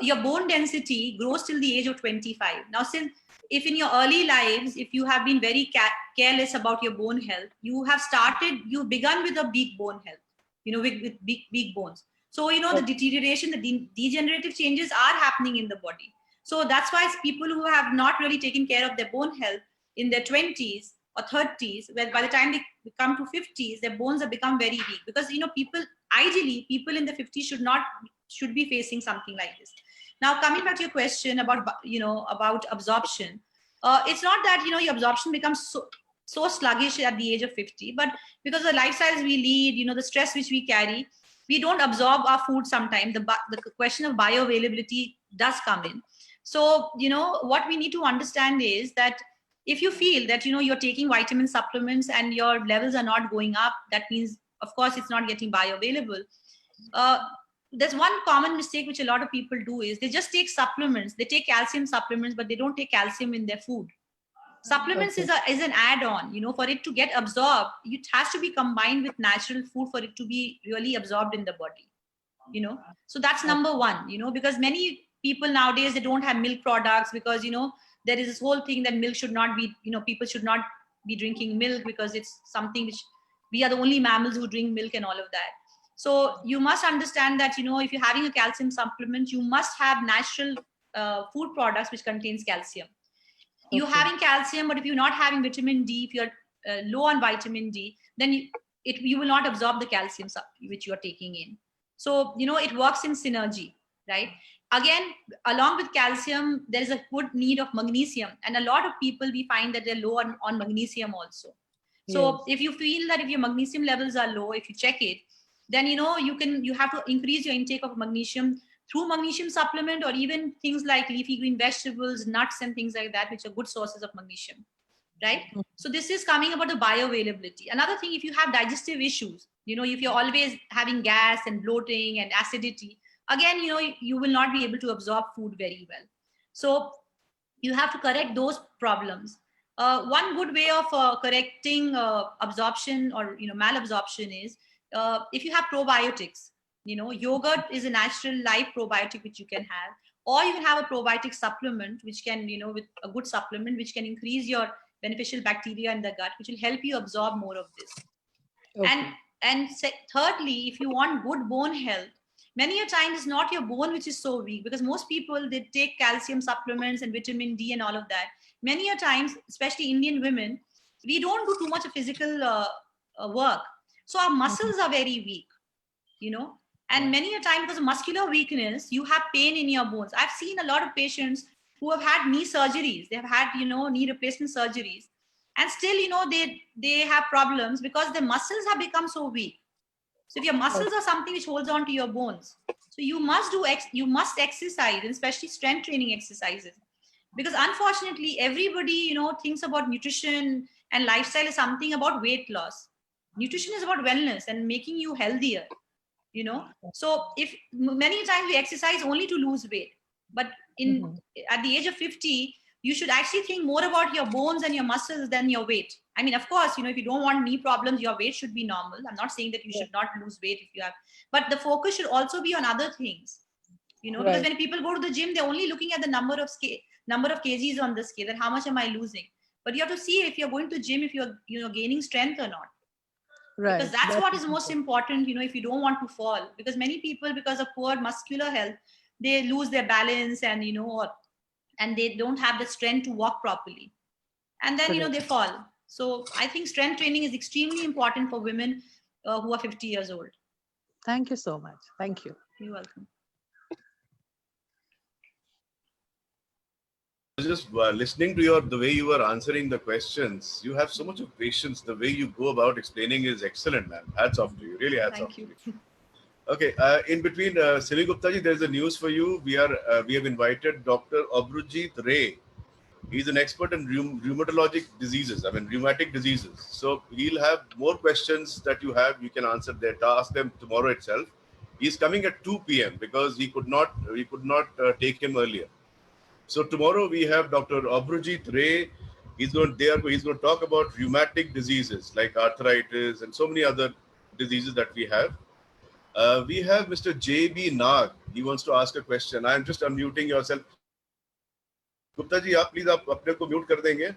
your bone density grows till the age of 25. Now, since if in your early lives, if you have been very careless about your bone health, you've begun with a weak bone health, with big bones. So, the deterioration, the degenerative changes are happening in the body. So that's why people who have not really taken care of their bone health in their 20s or 30s, where by the time they come to 50s, their bones have become very weak, because ideally people in the 50s should be facing something like this. Now, coming back to your question about absorption, it's not that your absorption becomes so sluggish at the age of 50, but because of the lifestyles we lead, the stress which we carry, we don't absorb our food sometimes. The question of bioavailability does come in. So what we need to understand is that if you feel that you're taking vitamin supplements and your levels are not going up, that means of course it's not getting bioavailable. there's one common mistake which a lot of people do is they just take supplements. They take calcium supplements, but they don't take calcium in their food. Supplements is an add-on, you know, for it to get absorbed, it has to be combined with natural food for it to be really absorbed in the body, you know. So that's number one, you know, because many people nowadays, they don't have milk products because, you know, there is this whole thing that milk should not be, you know, people should not be drinking milk because it's something which we are the only mammals who drink milk and all of that. So you must understand that, you know, if you're having a calcium supplement, you must have natural food products which contains calcium. You're having calcium, but if you're not having vitamin D, if you're low on vitamin D, then you will not absorb the calcium which you are taking in. So, you know, it works in synergy, right? Again, along with calcium, there is a good need of magnesium. And a lot of people, we find that they're low on magnesium also. So if you feel that if your magnesium levels are low, if you check it, then, you know, you have to increase your intake of magnesium through magnesium supplement, or even things like leafy green vegetables, nuts and things like that, which are good sources of magnesium, right? So this is coming about the bioavailability. Another thing, if you have digestive issues, you know, if you're always having gas and bloating and acidity, again, you know, you will not be able to absorb food very well. So you have to correct those problems. One good way of correcting absorption or, you know, malabsorption is if you have probiotics. You know, yogurt is a natural live probiotic which you can have, or you can have a probiotic supplement which can, you know, with a good supplement which can increase your beneficial bacteria in the gut, which will help you absorb more of this. And thirdly, if you want good bone health, many a times it's not your bone which is so weak, because most people, they take calcium supplements and vitamin D and all of that. Many a times, especially Indian women, we don't do too much of physical work, so our muscles are very weak, you know. And many a time, because of muscular weakness, you have pain in your bones. I've seen a lot of patients who have had knee surgeries. They have had, you know, knee replacement surgeries. And still, you know, they have problems because the muscles have become so weak. So if your muscles are something which holds on to your bones, so you must exercise, and especially strength training exercises. Because unfortunately, everybody, you know, thinks about nutrition and lifestyle is something about weight loss. Nutrition is about wellness and making you healthier. You know, so if many times we exercise only to lose weight, but at the age of 50, you should actually think more about your bones and your muscles than your weight. I mean, of course, you know, if you don't want knee problems, your weight should be normal. I'm not saying that you should not lose weight if you have, but the focus should also be on other things. You know, because when people go to the gym, they're only looking at the number of kgs on the scale, that how much am I losing? But you have to see if you're going to the gym, if you're, you know, gaining strength or not. Right. Because that's what is most important, you know, if you don't want to fall. Because many people, because of poor muscular health, they lose their balance and, you know, and they don't have the strength to walk properly. And then, you know, they fall. So I think strength training is extremely important for women who are 50 years old. Thank you so much. Thank you. You're welcome. Just listening to the way you were answering the questions, you have so much of patience. The way you go about explaining is excellent, man. Hats off to you. Really, hats off to you. Okay, in between, Simi Gupta ji, there's a news for you. We have invited Dr. Abhrujit Ray. He's an expert in rheumatic diseases. So he'll have more questions that you have. You can answer there. Ask them tomorrow itself. He's coming at 2 p.m. because we could not take him earlier. So tomorrow we have Dr. Abhrujit Ray. He's going to talk about rheumatic diseases like arthritis and so many other diseases that we have. We have Mr. J.B. Nag. He wants to ask a question. I'm just unmuting yourself. Gupta ji, please apne ko mute kar denge.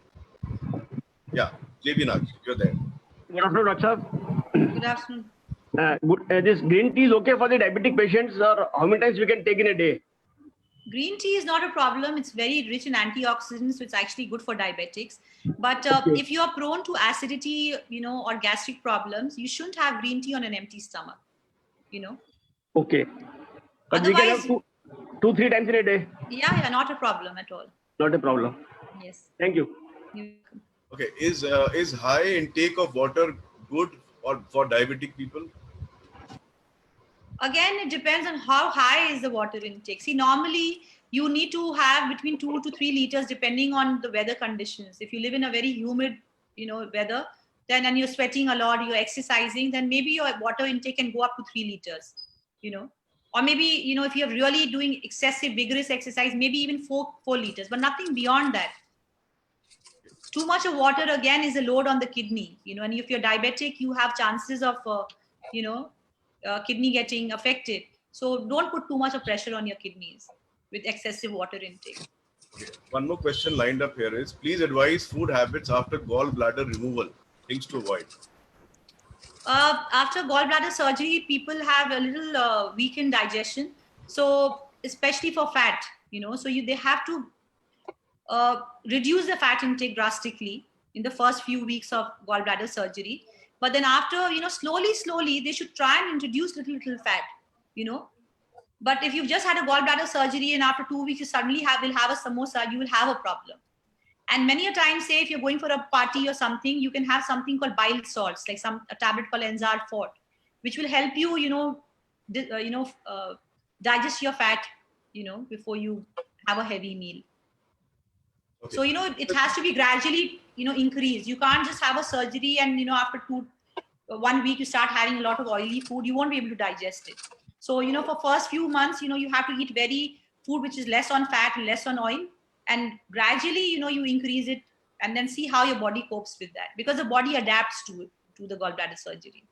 Yeah, J.B. Nag, you're there. Good afternoon, Dr. Good afternoon. This green tea is okay for the diabetic patients, or how many times we can take in a day? Green tea is not a problem. It's very rich in antioxidants, so it's actually good for diabetics. But if you are prone to acidity, you know, or gastric problems, you shouldn't have green tea on an empty stomach, you know. Okay. But otherwise, we can have 2-3 times in a day. Yeah, not a problem at all. Not a problem. Yes. Thank you. Okay. Is high intake of water good for diabetic people? Again, it depends on how high is the water intake. See, normally you need to have between 2 to 3 liters depending on the weather conditions. If you live in a very humid, you know, weather, then and you're sweating a lot, you're exercising, then maybe your water intake can go up to 3 liters, you know. or maybe, you know, if you're really doing excessive vigorous exercise, maybe even 4 liters, but nothing beyond that. Too much of water again is a load on the kidney, you know, and if you're diabetic, you have chances of, you know, kidney getting affected. So don't put too much of pressure on your kidneys with excessive water intake. One more question lined up here is, please advise food habits after gallbladder removal, things to avoid. After gallbladder surgery, people have a little weakened digestion. So especially for fat, you know, so they have to reduce the fat intake drastically in the first few weeks of gallbladder surgery. But then after, you know, slowly, they should try and introduce little fat, you know. But if you've just had a gallbladder surgery and after 2 weeks you suddenly will have a samosa, you will have a problem. And many a time, say if you're going for a party or something, you can have something called bile salts, like a tablet called Enzar Fort, which will help you, you know, digest your fat, you know, before you have a heavy meal. Okay. So, you know, it has to be gradually, you know, increased. You can't just have a surgery and, you know, after 1 week you start having a lot of oily food. You won't be able to digest it. So, you know, for first few months, you know, you have to eat food which is less on fat, less on oil, and gradually, you know, you increase it and then see how your body copes with that, because the body adapts to the gallbladder surgery.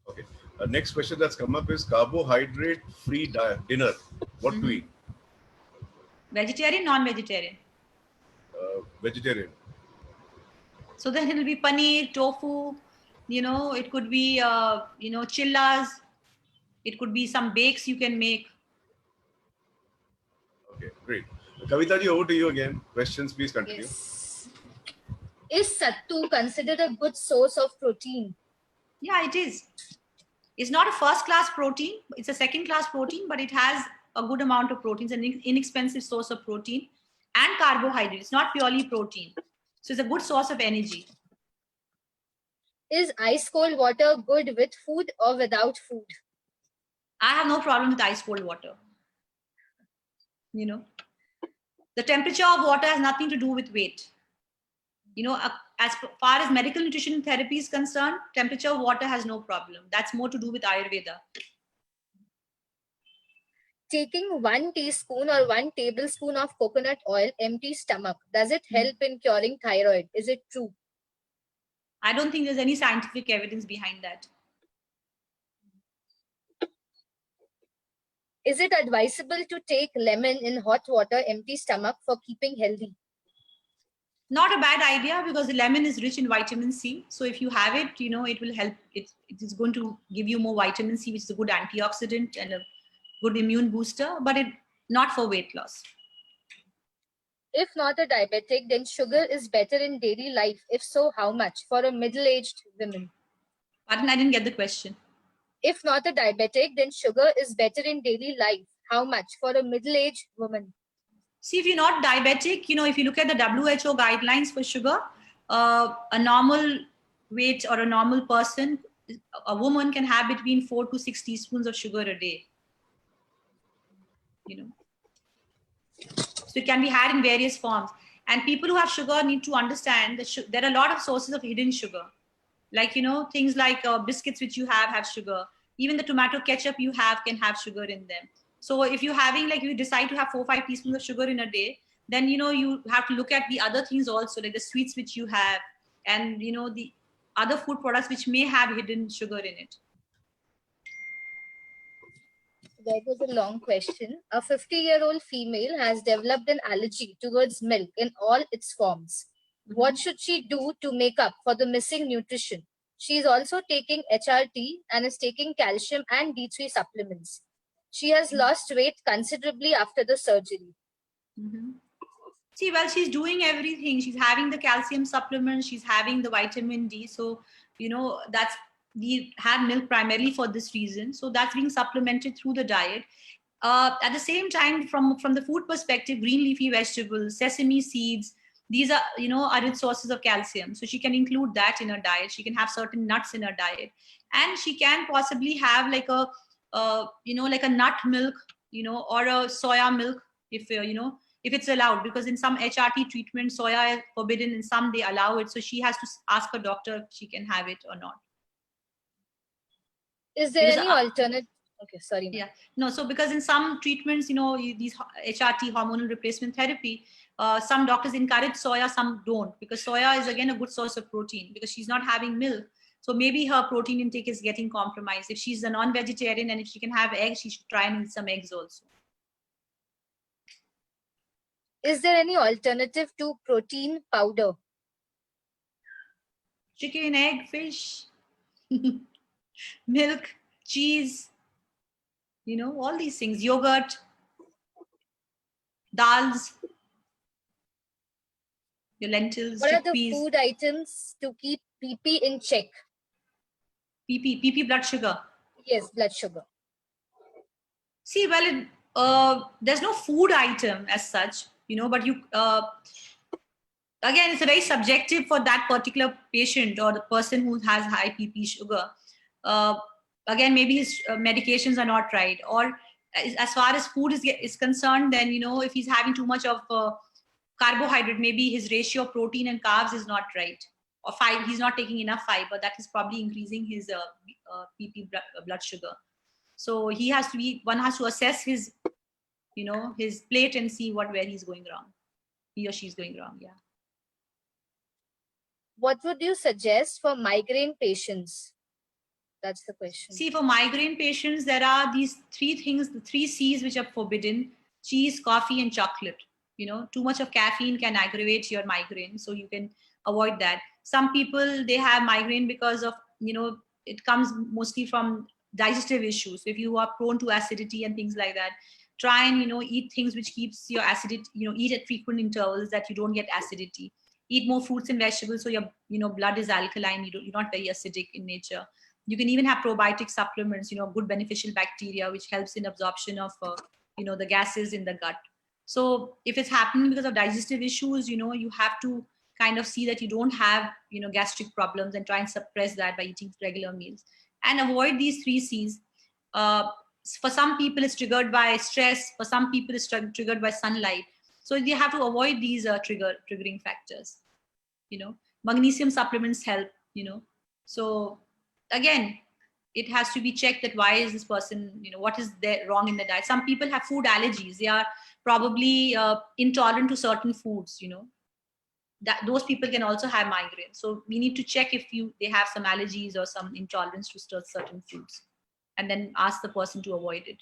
Okay. Next question that's come up is carbohydrate-free dinner. What to eat? Vegetarian, non-vegetarian? Vegetarian. So then it will be paneer, tofu, you know, it could be, you know, chillas. It could be some bakes you can make. Okay, great. Kavita ji, over to you again. Questions, please continue. Yes. Is sattu considered a good source of protein? Yeah, it is. It's not a first-class protein. It's a second-class protein, but it has a good amount of proteins, an inexpensive source of protein and carbohydrates. It's not purely protein. So it's a good source of energy. Is ice cold water good with food or without food? I have no problem with ice cold water. You know, the temperature of water has nothing to do with weight. You know, as far as medical nutrition therapy is concerned, temperature of water has no problem. That's more to do with Ayurveda. Taking 1 teaspoon or 1 tablespoon of coconut oil, empty stomach, does it help in curing thyroid? Is it true? I don't think there's any scientific evidence behind that. Is it advisable to take lemon in hot water, empty stomach, for keeping healthy? Not a bad idea, because the lemon is rich in vitamin C. So if you have it, you know, it will help. It is going to give you more vitamin C, which is a good antioxidant and a good immune booster, but not for weight loss. If not a diabetic, then sugar is better in daily life. If so, how much for a middle-aged woman? Pardon, I didn't get the question. If not a diabetic, then sugar is better in daily life. How much for a middle-aged woman? See, if you're not diabetic, you know, if you look at the WHO guidelines for sugar, a normal weight or a normal person, a woman can have between 4 to 6 teaspoons of sugar a day. You know, so it can be had in various forms. And people who have sugar need to understand that there are a lot of sources of hidden sugar. Like, you know, things like biscuits which you have sugar. Even the tomato ketchup you can have sugar in them. So if you're having, like, you decide to have 4 or 5 teaspoons of sugar in a day, then, you know, you have to look at the other things also, like the sweets which you have, and, you know, the other food products which may have hidden sugar in it. That was a long question. A 50-year-old female has developed an allergy towards milk in all its forms. What should she do to make up for the missing nutrition? She is also taking HRT and is taking calcium and D3 supplements. She has lost weight considerably after the surgery. See, well, she's doing everything. She's having the calcium supplements. She's having the vitamin D. So, you know, we had milk primarily for this reason. So that's being supplemented through the diet. At the same time, from the food perspective, green leafy vegetables, sesame seeds, these are, you know, are rich sources of calcium. So she can include that in her diet. She can have certain nuts in her diet. And she can possibly have like you know, like a nut milk, you know, or a soya milk, if, you know, if it's allowed, because in some HRT treatment, soya is forbidden, in some they allow it. So she has to ask her doctor if she can have it or not. Is there any alternate? Okay, sorry. Yeah, no. So because in some treatments, these HRT, hormonal replacement therapy, some doctors encourage soya, some don't, because soya is again a good source of protein because she's not having milk. So maybe her protein intake is getting compromised. If she's a non-vegetarian and if she can have eggs, she should try and eat some eggs also. Is there any alternative to protein powder? Chicken, egg, fish, milk, cheese, all these things, yogurt, dals, your lentils, What are the chickpeas. food items to keep PP in check? PP, blood sugar. Yes, blood sugar. See, well, there's no food item as such, but again, it's a very subjective for that particular patient or the person who has high PP sugar. Again, maybe his medications are not right, or as far as food is concerned, then if he's having too much of carbohydrate, maybe his ratio of protein and carbs is not right, or he's not taking enough fiber. That is probably increasing his PP blood sugar. So one has to assess his his plate and see where he's going wrong, he or she's going wrong. Yeah. What would you suggest for migraine patients? That's the question. See, for migraine patients, there are these three things, the 3 C's, which are forbidden: cheese, coffee, and chocolate. Too much of caffeine can aggravate your migraine, so you can avoid that. Some people, they have migraine because of, it comes mostly from digestive issues. So if you are prone to acidity and things like that, try and, eat things which keeps your acidity, eat at frequent intervals that you don't get acidity. Eat more fruits and vegetables so your, blood is alkaline, you're not very acidic in nature. You can even have probiotic supplements, good beneficial bacteria, which helps in absorption of, the gases in the gut. So if it's happening because of digestive issues, you have to kind of see that you don't have, gastric problems, and try and suppress that by eating regular meals and avoid these 3 C's. For some people, it's triggered by stress. For some people, it's triggered by sunlight. So you have to avoid these triggering factors. Magnesium supplements help. So again, it has to be checked that why is this person, what is there wrong in the diet. Some people have food allergies. They are probably intolerant to certain foods. That those people can also have migraine. So we need to check if they have some allergies or some intolerance to certain foods, and then ask the person to avoid it.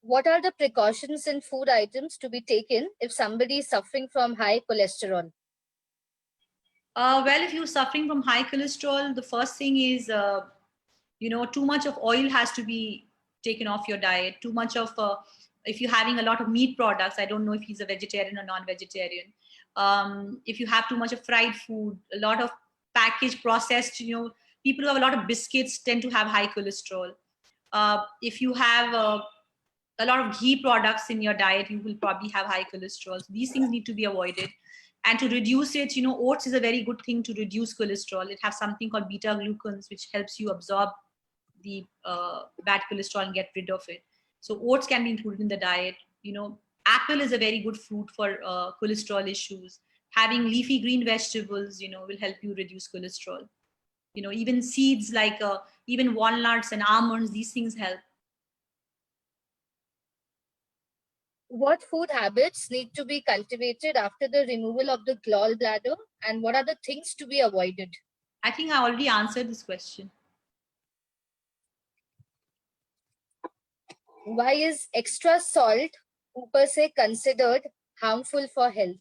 What are the precautions in food items to be taken if somebody is suffering from high cholesterol? Well, if you're suffering from high cholesterol, the first thing is, too much of oil has to be taken off your diet. Too much of, if you're having a lot of meat products, I don't know if he's a vegetarian or non-vegetarian. If you have too much of fried food, a lot of packaged, processed, people who have a lot of biscuits tend to have high cholesterol. If you have a lot of ghee products in your diet, you will probably have high cholesterol. So these things need to be avoided. And to reduce it, oats is a very good thing to reduce cholesterol. It has something called beta glucans, which helps you absorb the bad cholesterol and get rid of it. So oats can be included in the diet. Apple is a very good fruit for cholesterol issues. Having leafy green vegetables, will help you reduce cholesterol. Even seeds like even walnuts and almonds, these things help. What food habits need to be cultivated after the removal of the gallbladder, and what are the things to be avoided? I think I already answered this question. Why is extra salt, per se, considered harmful for health?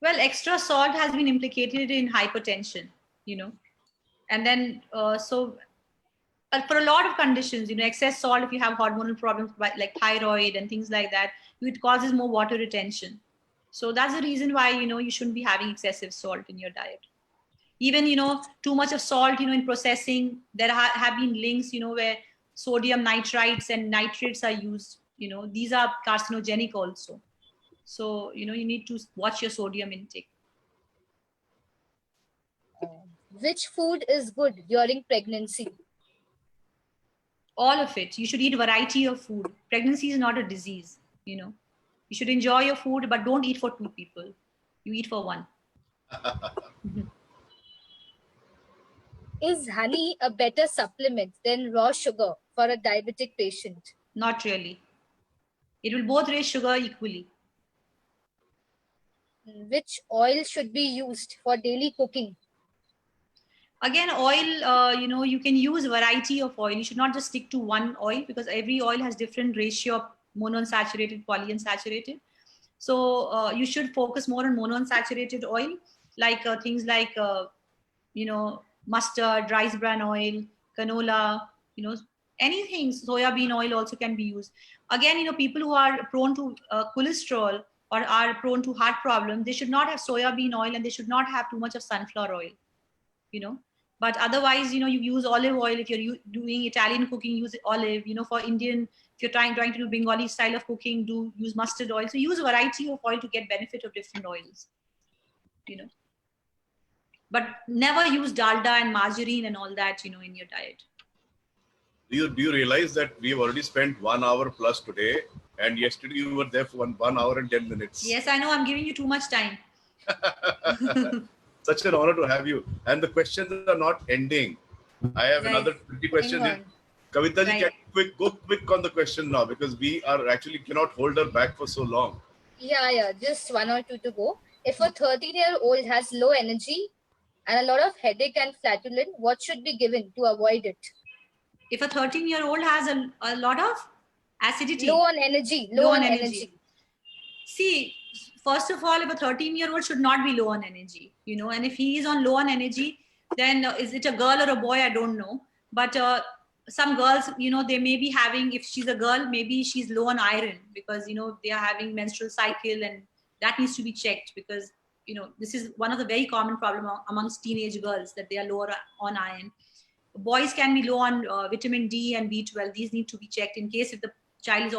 Well, extra salt has been implicated in hypertension, and then for a lot of conditions, excess salt, if you have hormonal problems like thyroid and things like that, it causes more water retention. So that's the reason why, you shouldn't be having excessive salt in your diet. Even, too much of salt, in processing, there have been links, where sodium nitrites and nitrates are used. These are carcinogenic also. So, you need to watch your sodium intake. Which food is good during pregnancy? All of it. You should eat a variety of food. Pregnancy is not a disease, You should enjoy your food, but don't eat for 2 people. You eat for 1. Is honey a better supplement than raw sugar for a diabetic patient? Not really. It will both raise sugar equally. Which oil should be used for daily cooking? Again, oil, you can use a variety of oil. You should not just stick to one oil, because every oil has different ratio of monounsaturated, polyunsaturated. So you should focus more on monounsaturated oil, like things like, mustard, rice bran oil, canola, anything. Soya bean oil also can be used. Again, people who are prone to cholesterol or are prone to heart problems, they should not have soya bean oil, and they should not have too much of sunflower oil. But otherwise, you use olive oil. If you're doing Italian cooking, use olive. For Indian, if you're trying to do Bengali style of cooking, use mustard oil. So use a variety of oil to get benefit of different oils. But never use dalda and margarine and all that, in your diet. Do you realize that we've already spent 1 hour plus today, and yesterday you were there for 1 hour and 10 minutes? Yes, I know. I'm giving you too much time. Such an honor to have you. And the questions are not ending. I have another 20 questions. Kavita ji, go quick on the question now, because we are actually cannot hold her back for so long. Yeah, just 1 or 2 to go. If a 13-year-old has low energy and a lot of headache and flatulence, what should be given to avoid it? If a 13-year-old has a lot of acidity. Low on energy. See, first of all, if a 13-year-old should not be low on energy, and if he is low on energy, then is it a girl or a boy? I don't know. But some girls, they may be having, if she's a girl, maybe she's low on iron, because, they are having menstrual cycle, and that needs to be checked, because, this is one of the very common problem amongst teenage girls, that they are lower on iron. Boys can be low on vitamin D and B12. These need to be checked in case if the child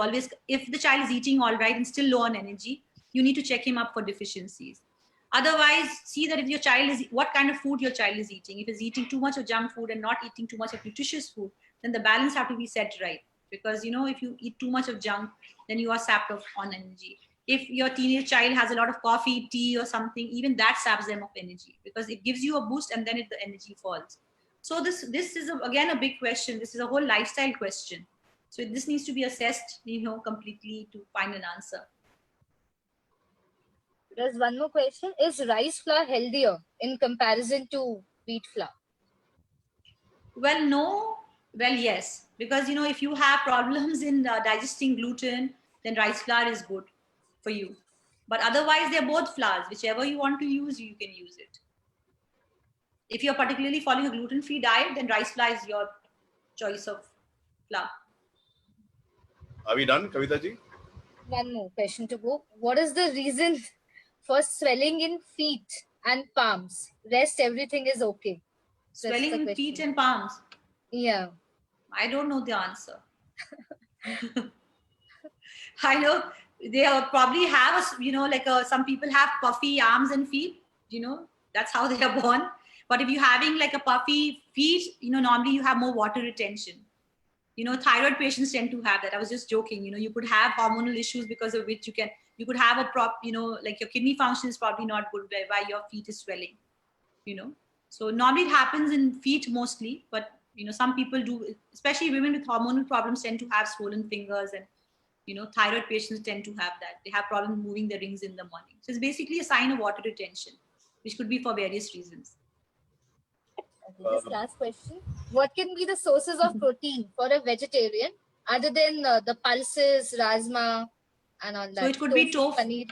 is eating all right and still low on energy, you need to check him up for deficiencies. Otherwise, see that if what kind of food your child is eating. If he's eating too much of junk food and not eating too much of nutritious food, then the balance have to be set right. Because, if you eat too much of junk, then you are sapped on energy. If your teenage child has a lot of coffee, tea or something, even that saps them of energy, because it gives you a boost and then the energy falls. So this is again a big question. This is a whole lifestyle question. So this needs to be assessed, completely to find an answer. There's one more question. Is rice flour healthier in comparison to wheat flour? Well, no. Well, yes. Because, if you have problems in digesting gluten, then rice flour is good for you. But otherwise, they're both flours. Whichever you want to use, you can use it. If you're particularly following a gluten-free diet, then rice flour is your choice of flour. Are we done, Kavita ji? One more question to go. What is the reason for swelling in feet and palms? Rest, everything is okay. Swelling in feet and palms? Yeah. I don't know the answer. I know they probably have, some people have puffy arms and feet, that's how they are born. But if you're having like a puffy feet, normally you have more water retention. Thyroid patients tend to have that. I was just joking. You could have hormonal issues because of which you could have like your kidney function is probably not good why your feet is swelling. So normally it happens in feet mostly, but some people do, especially women with hormonal problems tend to have swollen fingers, and thyroid patients tend to have that. They have problems moving their rings in the morning. So it's basically a sign of water retention, which could be for various reasons. Okay, this last question. What can be the sources of protein for a vegetarian other than the pulses, rajma, and all that? So it could be tofu. Paneer.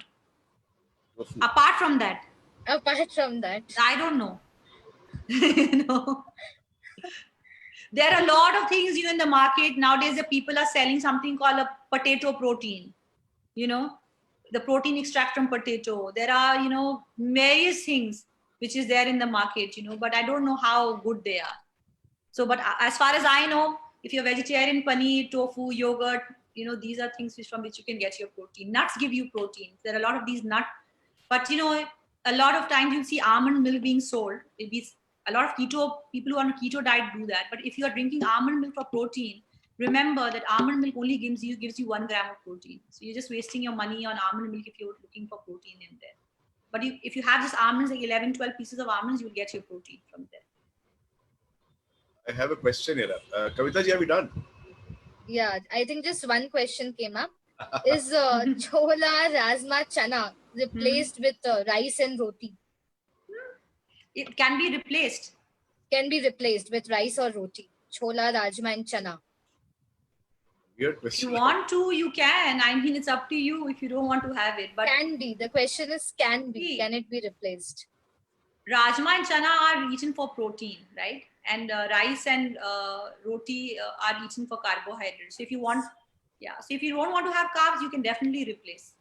Apart from that, I don't know. There are a lot of things in the market nowadays. The people are selling something called a potato protein. The protein extract from potato. There are various things which is there in the market, but I don't know how good they are. So, but as far as I know, if you're vegetarian, paneer, tofu, yogurt, these are things from which you can get your protein. Nuts give you protein. There are a lot of these nuts, but a lot of times you see almond milk being sold. A lot of people who are on a keto diet do that. But if you are drinking almond milk for protein, remember that almond milk only gives you 1 gram of protein. So you're just wasting your money on almond milk if you're looking for protein in there. But if you have just almonds, like 11, 12 pieces of almonds, you'll get your protein from there. I have a question here. Kavita ji, are we done? Yeah, I think just one question came up. Is chola rajma chana replaced with rice and roti? It can be replaced. Can be replaced with rice or roti. Chola, rajma, and chana. Weird If question. you want to, you can. I mean, it's up to you if you don't want to have it. But Can be. The question is can be. See. Can it be replaced? Rajma and chana are eaten for protein, right? And rice and roti are eaten for carbohydrates. So if you want, so if you don't want to have carbs, you can definitely replace.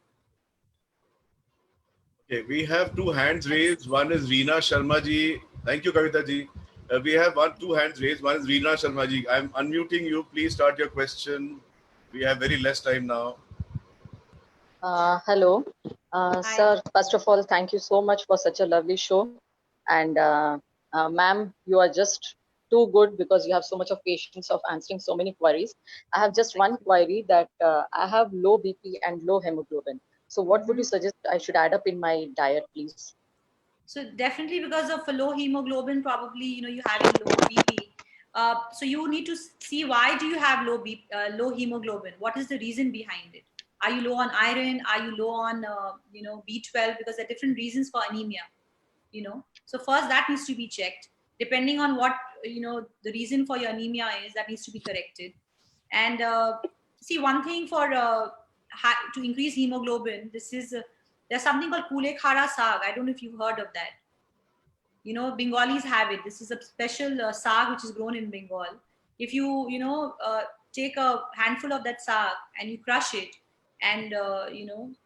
Okay, we have two hands raised. One is Reena Sharma ji. Thank you, Kavita ji. We have two hands raised. One is Reena Sharma ji. I'm unmuting you. Please start your question. We have very less time now. Hello. Sir, first of all, thank you so much for such a lovely show. And ma'am, you are just too good because you have so much of patience of answering so many queries. I have just one query that I have low BP and low hemoglobin. So what would you suggest I should add up in my diet, please? So definitely because of a low hemoglobin, probably, you're having low BP. So you need to see why do you have low hemoglobin? What is the reason behind it? Are you low on iron? Are you low on, B12? Because there are different reasons for anemia, So first that needs to be checked. Depending on what, the reason for your anemia is, that needs to be corrected. And see, one thing for to increase hemoglobin, there's something called Kule Khara Saag. I don't know if you've heard of that. Bengalis have it. This is a special saag which is grown in Bengal. If you, take a handful of that saag and you crush it and, you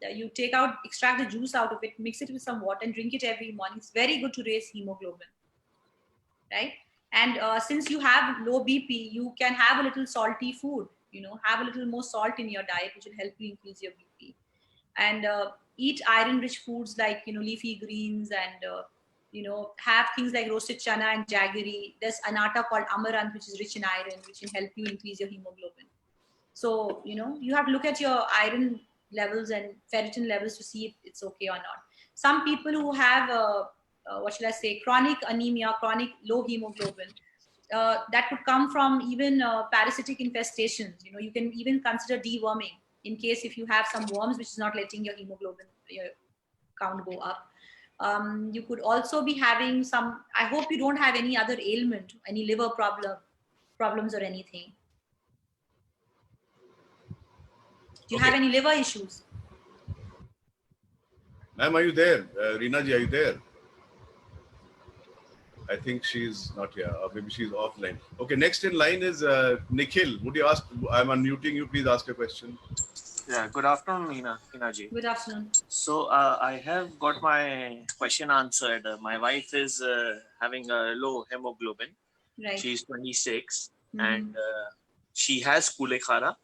extract the juice out of it, mix it with some water and drink it every morning. It's very good to raise hemoglobin, right? And since you have low BP, you can have a little salty food, have a little more salt in your diet, which will help you increase your BP. And eat iron-rich foods like, leafy greens and, have things like roasted chana and jaggery. There's an atta called amaranth, which is rich in iron, which can help you increase your hemoglobin. So, you have to look at your iron levels and ferritin levels to see if it's okay or not. Some people who have, chronic anemia, chronic low hemoglobin, that could come from even parasitic infestations. You can even consider deworming in case if you have some worms which is not letting your hemoglobin count go up. You could also be having some, I hope you don't have any other ailment, any liver problems or anything. Do you have any liver issues? Ma'am, are you there? Reena ji, are you there? I think she's not here, or maybe she's offline. Okay, next in line is Nikhil. Would you ask? I'm unmuting you. Please ask a question. Yeah, good afternoon, Hina ji. Good afternoon. So I have got my question answered. My wife is having a low hemoglobin. Right. She's 26 and she has Kulekhara.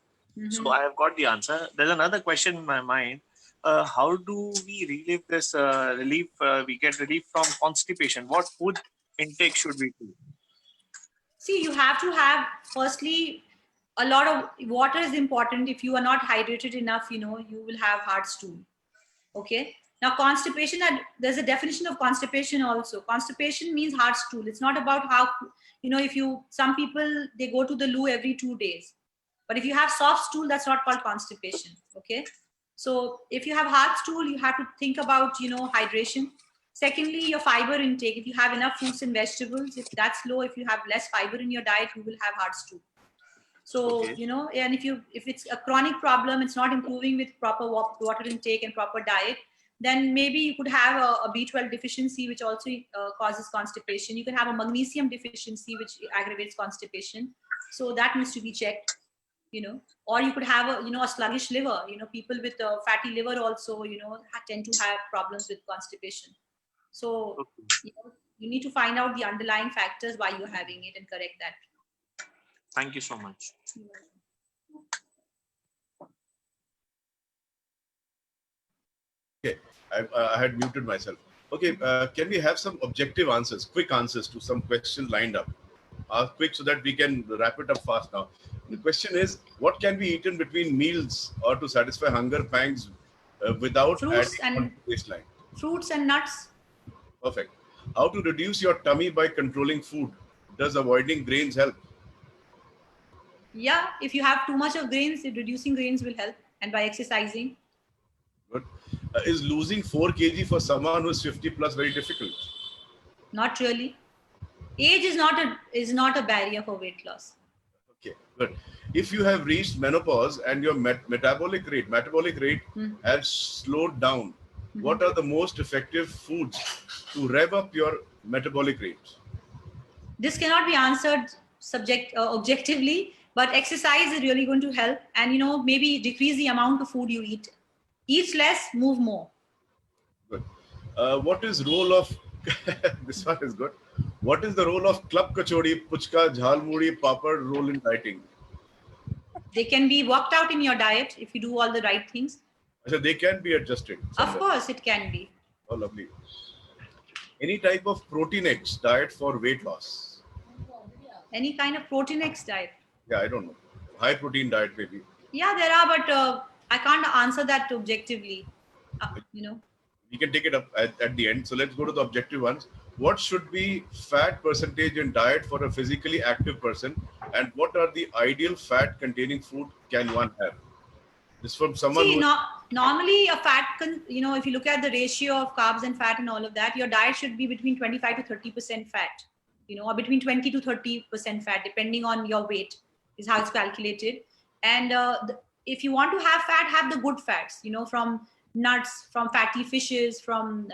So I have got the answer. There's another question in my mind. How do we relieve this we get relief from constipation? What food intake should we do? See, you have to have, firstly, a lot of water is important. If you are not hydrated enough, you will have hard stool. Okay. Now, constipation, there's a definition of constipation also. Constipation means hard stool. It's not about how, some people, they go to the loo every 2 days. But if you have soft stool, that's not called constipation. Okay. So if you have hard stool, you have to think about, hydration. Secondly, your fiber intake. If you have enough fruits and vegetables, if that's low, if you have less fiber in your diet, you will have hard stool. So, Okay. and if it's a chronic problem, it's not improving with proper water intake and proper diet, then maybe you could have a B12 deficiency, which also causes constipation. You can have a magnesium deficiency, which aggravates constipation. So that needs to be checked, or you could have a sluggish liver. People with fatty liver also, tend to have problems with constipation. So, you need to find out the underlying factors why you're having it and correct that. Thank you so much. Okay, I had muted myself. Okay, can we have some objective answers, quick answers to some questions lined up? Quick so that we can wrap it up fast now. The question is, what can be eaten between meals or to satisfy hunger pangs without Fruits adding on and to waistline? fruits and nuts. Perfect. How to reduce your tummy by controlling food? Does avoiding grains help? Yeah, if you have too much of grains, reducing grains will help, and by exercising. Good. Is losing 4 kg for someone who is 50 plus very difficult? Not really. Age is not a barrier for weight loss. Okay, good. If you have reached menopause and your metabolic rate has slowed down, what are the most effective foods to rev up your metabolic rate? This cannot be answered objectively, but exercise is really going to help. And maybe decrease the amount of food you eat. Eat less, move more. Good. What is role of this one is good. What is the role of club kachori, puchka, jhalmuri, papad role in dieting? They can be worked out in your diet if you do all the right things. So they can be adjusted. Of course, it can be. Oh, lovely. Any type of protein X diet for weight loss? Any kind of protein X diet? Yeah, I don't know. High protein diet maybe. Yeah, there are, but I can't answer that objectively. We can take it up at the end. So let's go to the objective ones. What should be fat percentage in diet for a physically active person? And what are the ideal fat containing food can one have? This from someone normally a fat, if you look at the ratio of carbs and fat and all of that, your diet should be between 25 to 30% fat, or between 20 to 30% fat, depending on your weight is how it's calculated. And if you want to have fat, have the good fats, from nuts, from fatty fishes, from,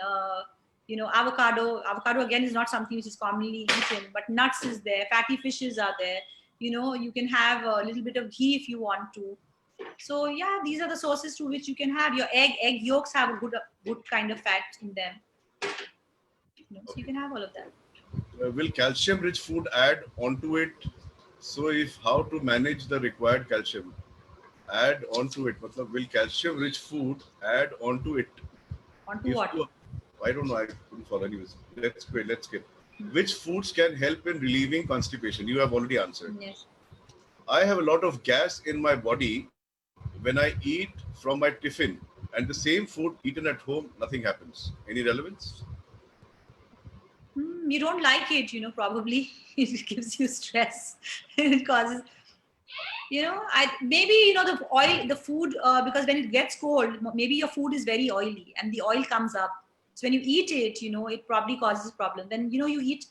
avocado. Avocado, again, is not something which is commonly eaten, but nuts is there, fatty fishes are there. You can have a little bit of ghee if you want to. So yeah, these are the sources through which you can have your egg yolks have a good kind of fat in them. So you can have all of that. Will calcium rich food add onto it? So if how to manage the required calcium? Add onto it. Will calcium rich food add onto it? Onto what? I don't know. I couldn't follow. Anyways, let's skip. Which foods can help in relieving constipation? You have already answered. Yes. I have a lot of gas in my body when I eat from my tiffin, and the same food eaten at home, nothing happens. Any relevance? You don't like it, probably. It gives you stress. It causes, maybe, the oil, the food, because when it gets cold, maybe your food is very oily and the oil comes up. So when you eat it, it probably causes problem. Then, you eat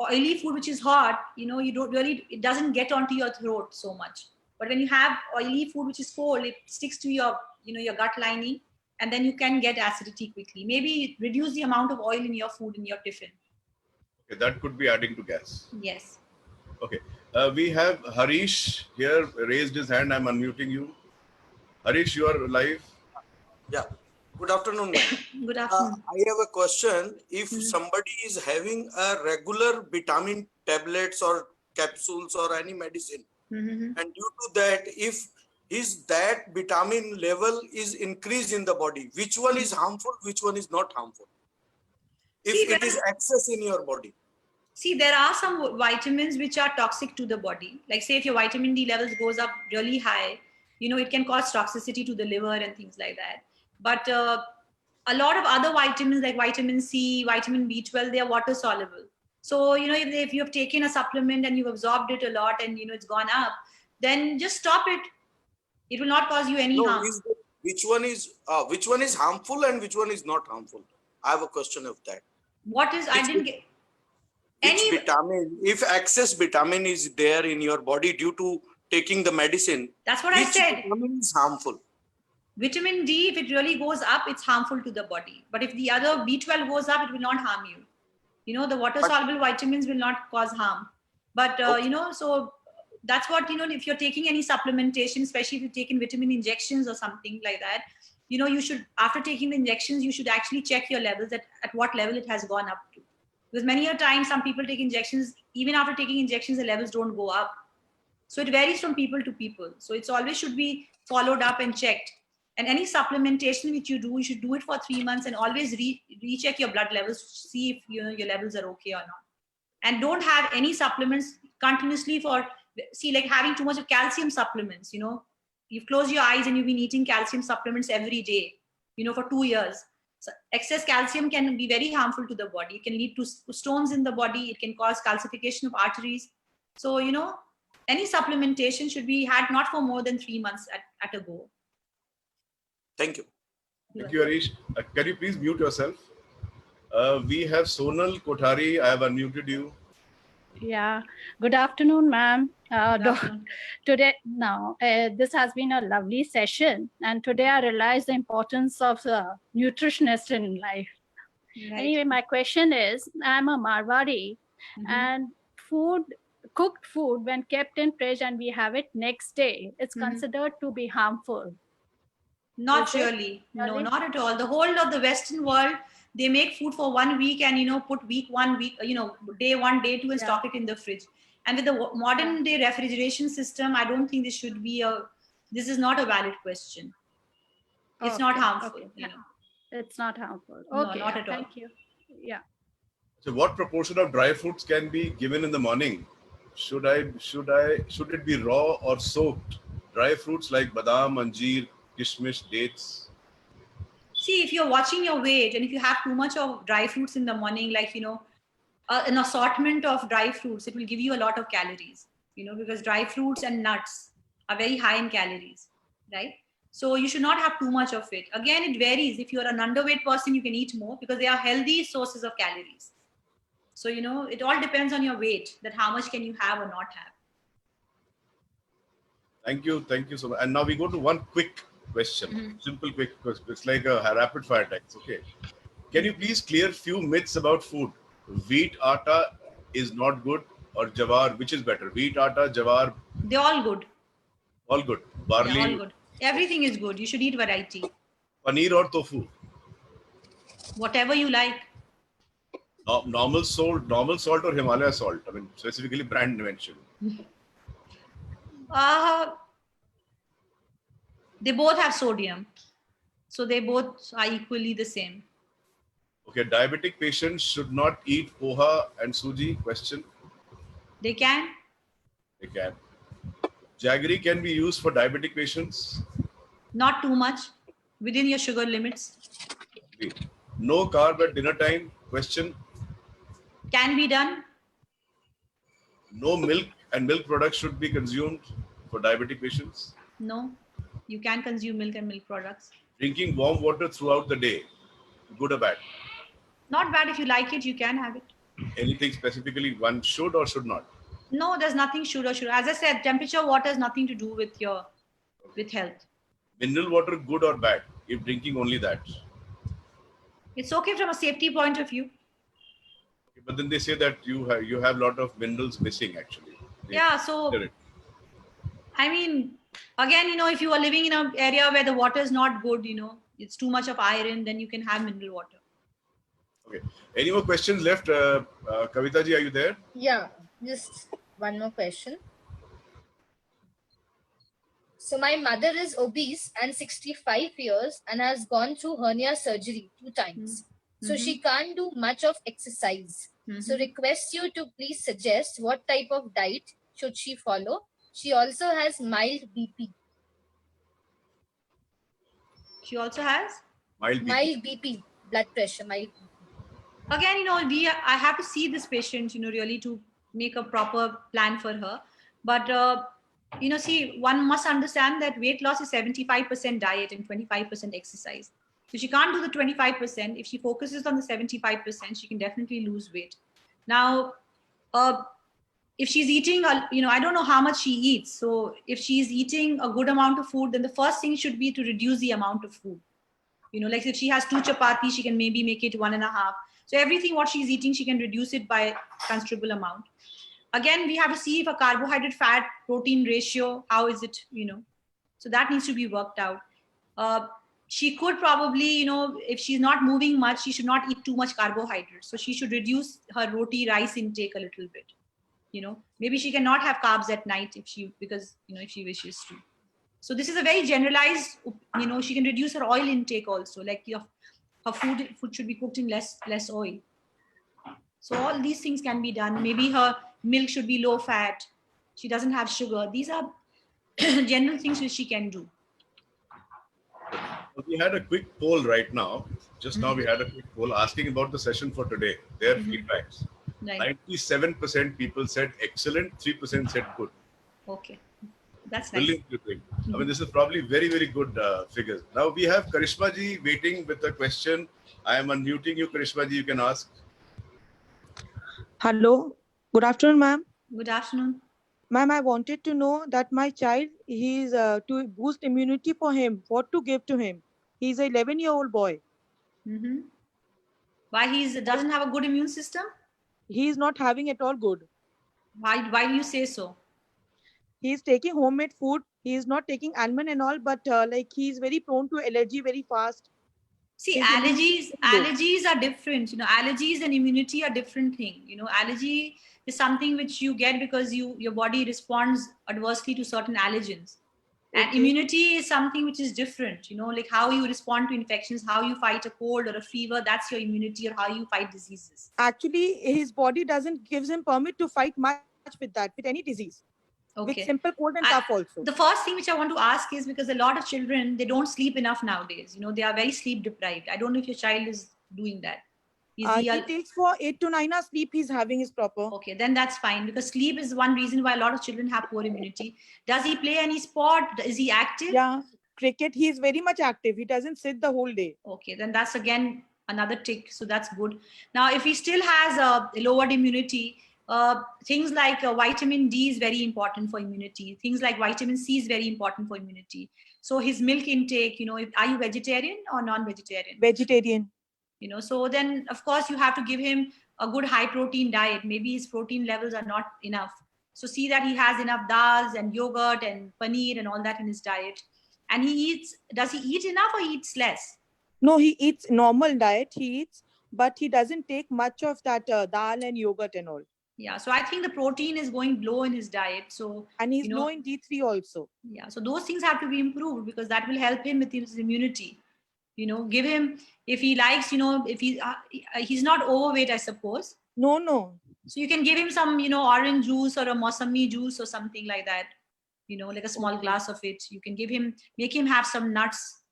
oily food, which is hot, you don't really, it doesn't get onto your throat so much. But when you have oily food, which is cold, it sticks to your, your gut lining, and then you can get acidity quickly. Maybe reduce the amount of oil in your food, in your tiffin. Okay, that could be adding to gas. Yes. Okay. We have Harish here raised his hand. I'm unmuting you. Harish, you are live. Yeah. Good afternoon, ma'am. Good afternoon. I have a question. If somebody is having a regular vitamin tablets or capsules or any medicine, and due to that, if that vitamin level is increased in the body, which one is harmful, which one is not harmful? If it is excess in your body. See, there are some vitamins which are toxic to the body. Like say if your vitamin D levels goes up really high, it can cause toxicity to the liver and things like that. But a lot of other vitamins like vitamin C, vitamin B12, they are water soluble. So, if you have taken a supplement and you've absorbed it a lot and, it's gone up, then just stop it. It will not cause you any harm. Which one is harmful and which one is not harmful? I have a question of that. What is, I didn't get any vitamin, if excess vitamin is there in your body due to taking the medicine. That's what I said. Vitamin is harmful. Vitamin D, if it really goes up, it's harmful to the body. But if the other B12 goes up, it will not harm you. The water-soluble vitamins will not cause harm. But, so that's what, if you're taking any supplementation, especially if you've taken vitamin injections or something like that, you should, after taking the injections, you should actually check your levels at what level it has gone up to. Because many a time, some people take injections, even after taking injections, the levels don't go up. So it varies from people to people. So it's always should be followed up and checked. And any supplementation which you do, you should do it for 3 months and always recheck your blood levels to see if your levels are okay or not. And don't have any supplements continuously like having too much of calcium supplements, you've closed your eyes and you've been eating calcium supplements every day, for 2 years. So excess calcium can be very harmful to the body. It can lead to stones in the body. It can cause calcification of arteries. So, you know, any supplementation should be had not for more than 3 months at a go. Thank you. Thank you, Harish. Can you please mute yourself? We have Sonal Kothari. I have unmuted you. Yeah. Good afternoon, ma'am. Today, this has been a lovely session, and today I realized the importance of nutritionist in life. Right. Anyway, my question is: I'm a Marwari, and cooked food, when kept in fridge and we have it next day, it's considered to be harmful. Not really. No, not at all. The whole of the Western world, they make food for 1 week and, you know, put day 1, day 2 and stock it in the fridge. And with the modern day refrigeration system, I don't think this is not a valid question. It's not harmful. Okay. You know. It's not harmful. No, Okay. not at all. Thank you. Yeah. So what proportion of dry fruits can be given in the morning? Should it be raw or soaked? Dry fruits like badam, anjeer, kishmish, dates. See, if you're watching your weight and if you have too much of dry fruits in the morning, like, you know, an assortment of dry fruits, it will give you a lot of calories, you know, because dry fruits and nuts are very high in calories, right? So you should not have too much of it. Again, it varies. If you're an underweight person, you can eat more because they are healthy sources of calories. So, you know, it all depends on your weight, that how much can you have or not have. Thank you so much. And now we go to one quick question, simple quick question. It's like a rapid fire text. Okay. Can you please clear few myths about food? Wheat atta is not good, or jawar, which is better? Wheat atta, jawar? They're all good. All good. Barley? They're all good. Everything is good. You should eat variety. Paneer or tofu? Whatever you like. Normal salt or Himalaya salt? I mean, specifically brand mentioned. They both have sodium. So they both are equally the same. Okay, diabetic patients should not eat poha and suji? Question. They can. They can. Jaggery can be used for diabetic patients? Not too much. Within your sugar limits. No carb at dinner time? Question. Can be done. No milk and milk products should be consumed for diabetic patients? No. You can consume milk and milk products. Drinking warm water throughout the day, good or bad? Not bad. If you like it, you can have it. Anything specifically one should or should not? No, there's nothing should or should. As I said, temperature water has nothing to do with health. Mineral water, good or bad, if drinking only that? It's okay from a safety point of view. Okay, but then they say that you have a lot of minerals missing actually. Yeah, so I mean, again, you know, if you are living in an area where the water is not good, you know, it's too much of iron, then you can have mineral water. Okay. Any more questions left? Kavita ji, are you there? Yeah, just one more question. So my mother is obese and 65 years and has gone through hernia surgery 2 times. So she can't do much of exercise. So request you to please suggest what type of diet should she follow. She also has mild BP. She also has? Mild BP, blood pressure, mild BP. Again, you know, I have to see this patient, you know, really to make a proper plan for her. But, you know, see, one must understand that weight loss is 75% diet and 25% exercise. So she can't do the 25%. If she focuses on the 75%, she can definitely lose weight. Now, if she's eating, you know, I don't know how much she eats. So if she's eating a good amount of food, then the first thing should be to reduce the amount of food. You know, like if she has 2 chapatis, she can maybe make it 1.5. So everything what she's eating, she can reduce it by considerable amount. Again, we have to see if a carbohydrate fat protein ratio, how is it, you know, so that needs to be worked out. She could probably, you know, if she's not moving much, she should not eat too much carbohydrates. So she should reduce her roti rice intake a little bit. You know, maybe she cannot have carbs at night if she wishes to. So this is a very generalized, you know, she can reduce her oil intake also, like her food should be cooked in less oil. So all these things can be done. Maybe her milk should be low fat. She doesn't have sugar. These are general things which she can do. We had a quick poll right now. Just now we had a quick poll asking about the session for today, their feedbacks. Right. 97% people said excellent, 3% said good. Okay. That's nice. Brilliant. I mean, this is probably very, very good figures. Now we have Karishma ji waiting with a question. I am unmuting you, Karishma ji. You can ask. Hello. Good afternoon, ma'am. Good afternoon. Ma'am, I wanted to know that my child, he's to boost immunity for him, what to give to him. He's an 11-year-old boy. Why he doesn't have a good immune system? He's not having at all good. Why do you say so? He's taking homemade food. He's not taking almond and all, but like he's very prone to allergy very fast. See, allergies are different. You know, allergies and immunity are different thing. You know, allergy is something which you get because your body responds adversely to certain allergens. And immunity is something which is different, you know, like how you respond to infections, how you fight a cold or a fever, that's your immunity, or how you fight diseases. Actually, his body doesn't gives him permit to fight much with that, with any disease. Okay. With simple cold and cough also. The first thing which I want to ask is because a lot of children, they don't sleep enough nowadays. You know, they are very sleep deprived. I don't know if your child is doing that. He takes for 8 to 9 hours sleep. He's having his proper. Okay, then that's fine, because sleep is one reason why a lot of children have poor immunity. Does he play any sport? Is he active? Yeah, cricket. He is very much active. He doesn't sit the whole day. Okay, then that's again another tick. So that's good. Now, if he still has a lowered immunity, things like vitamin D is very important for immunity. Things like vitamin C is very important for immunity. So his milk intake, you know, are you vegetarian or non-vegetarian? Vegetarian. You know, so then of course you have to give him a good high protein diet. Maybe his protein levels are not enough. So see that he has enough dals and yogurt and paneer and all that in his diet. And he eats, does he eat enough or he eats less? No, he eats normal diet. He eats, but he doesn't take much of that dal and yogurt and all. Yeah, so I think the protein is going low in his diet. So and he's low in D3 also. Yeah, so those things have to be improved, because that will help him with his immunity. You know, give him, if he likes, you know, if he's not overweight, I suppose. No. So you can give him some, you know, orange juice or a Mosami juice or something like that. You know, like a small glass of it. You can give him, make him have some nuts.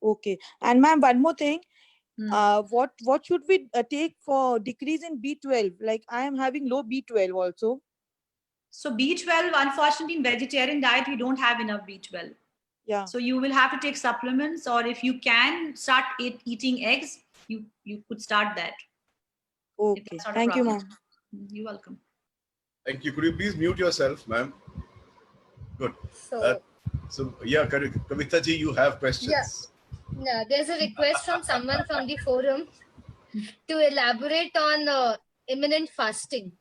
Okay. And ma'am, one more thing. What should we take for decrease in B12? Like I am having low B12 also. So B12, unfortunately, in vegetarian diet, we don't have enough B12. Yeah. So you will have to take supplements, or if you can start eating eggs, you could start that. Okay. Thank you, ma'am. You're welcome. Thank you. Could you please mute yourself, ma'am? Good. So yeah, Kavita ji, you have questions. Yes. Yeah, there's a request from someone from the forum to elaborate on intermittent fasting.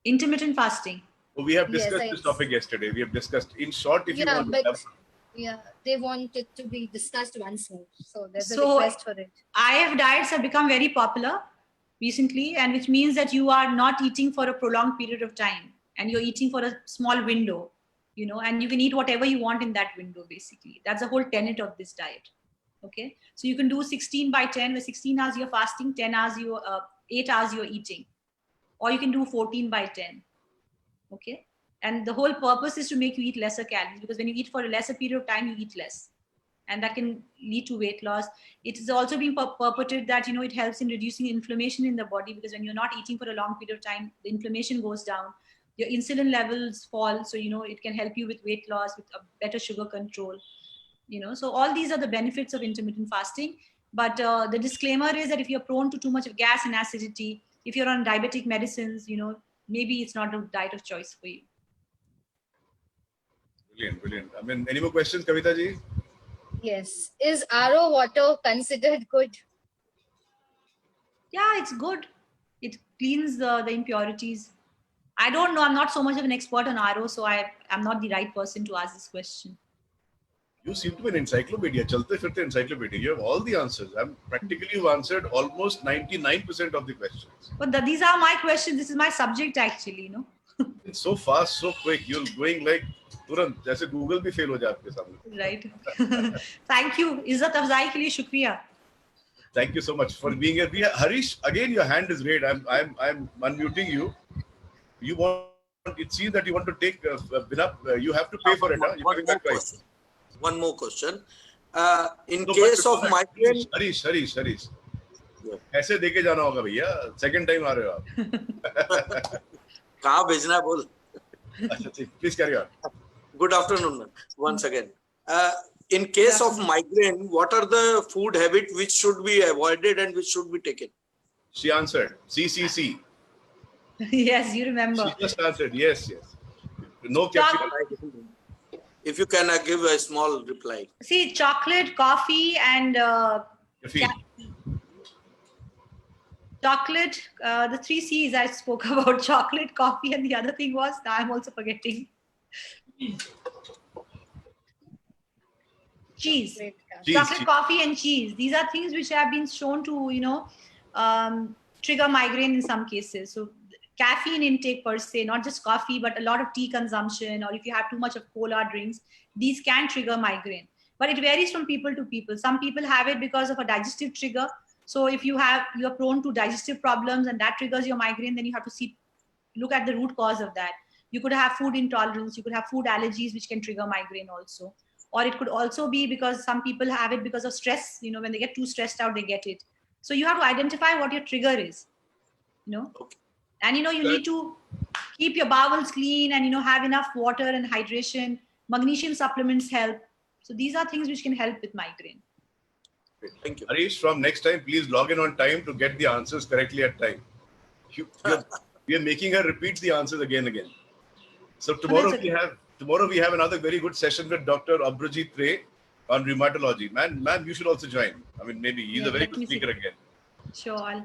Intermittent fasting. Oh, we have discussed this topic yesterday. We have discussed in short. If you want to they want it to be discussed once more. So there's a request for it. IF diets have become very popular recently, and which means that you are not eating for a prolonged period of time, and you're eating for a small window, you know, and you can eat whatever you want in that window, basically. That's the whole tenet of this diet. Okay. So you can do 16 by 10, where 16 hours you're fasting, 10 hours 8 hours you're eating, or you can do 14 by 10. Okay. And the whole purpose is to make you eat lesser calories, because when you eat for a lesser period of time, you eat less. And that can lead to weight loss. It is also being purported that, you know, it helps in reducing inflammation in the body, because when you're not eating for a long period of time, the inflammation goes down, your insulin levels fall. So, you know, it can help you with weight loss, with a better sugar control, you know. So all these are the benefits of intermittent fasting. But the disclaimer is that if you're prone to too much of gas and acidity, if you're on diabetic medicines, you know, maybe it's not a diet of choice for you. Brilliant. I mean, any more questions, Kavita ji? Yes. Is RO water considered good? Yeah, it's good. It cleans the impurities. I don't know. I'm not so much of an expert on RO, so I'm not the right person to ask this question. You seem to be an encyclopedia. Chalte firte encyclopedia. You have all the answers. Practically, you've answered almost 99% of the questions. But these are my questions. This is my subject, actually, you know. It's so fast, so quick. You're going like तुरंत जैसे Google भी fail हो जाए आपके सामने. Right. Thank you. इज्जत अफजाई के लिए शुक्रिया. Thank you so much for being here. Harish, again your hand is raised. I'm unmuting you. You want? It seems that you want to take you have to pay for it. Huh? One more question. In No, case but of migraine, Harish. ऐसे देके जाना होगा भैया. Second time आ रहे हो आप. कहाँ भेजना है बोल. अच्छा ठीक. Please carry on. Good afternoon once again. In case of migraine, what are the food habits which should be avoided and which should be taken? She answered. CCC. Yes, you remember. She just answered. Yes. No capsicum. If you can give a small reply. See, chocolate, coffee, and Caffeine. chocolate. The 3 C's I spoke about: chocolate, coffee, and the other thing was, now I'm also forgetting. Cheese. Chocolate, coffee, and cheese. These are things which have been shown to, trigger migraine in some cases. So caffeine intake per se, not just coffee, but a lot of tea consumption, or if you have too much of cola drinks, these can trigger migraine. But it varies from people to people. Some people have it because of a digestive trigger. So if you're prone to digestive problems and that triggers your migraine, then you have to look at the root cause of that. You could have food intolerance, you could have food allergies, which can trigger migraine also. Or it could also be because some people have it because of stress. When they get too stressed out, they get it. So you have to identify what your trigger is, Okay. And, you need to keep your bowels clean and, have enough water and hydration. Magnesium supplements help. So these are things which can help with migraine. Thank you. Harish, from next time, please log in on time to get the answers correctly at time. We are making her repeat the answers again. So tomorrow we have another very good session with Dr. Abhrajit Ray on rheumatology. Man, you should also join. I mean, maybe he's a very good speaker again. Sure.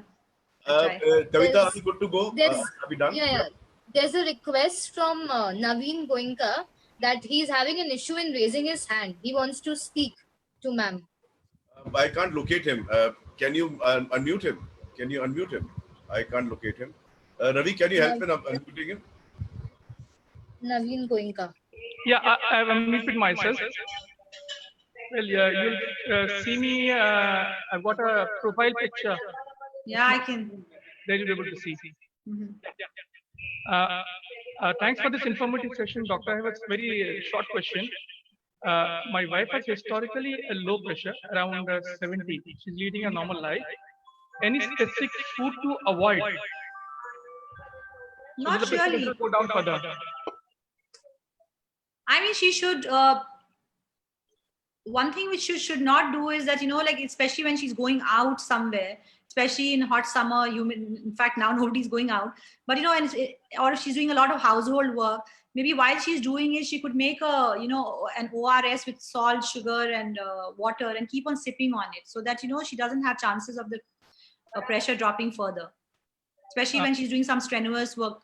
Kavita, are you good to go? Are we done? Yeah. There's a request from Naveen Goenka that he's having an issue in raising his hand. He wants to speak to ma'am. I can't locate him. Can you unmute him? I can't locate him. Ravi, can you help in unmuting him? Naveen Goenka. Yeah, I've unmuted myself. Well, yeah, you'll see me. I've got a profile picture. Yeah, I can. There you'll be able to see. Thanks for this informative session, doctor. I have a very short question. My wife has historically a low pressure, around 70. She's leading a normal life. Any specific food to avoid? Not really. Go down further. I mean, she should. One thing which she should not do is that, especially when she's going out somewhere, especially in hot summer, in fact, now nobody's going out, but, or if she's doing a lot of household work, maybe while she's doing it, she could make an ORS with salt, sugar, and water and keep on sipping on it so that, she doesn't have chances of the pressure dropping further, especially when she's doing some strenuous work,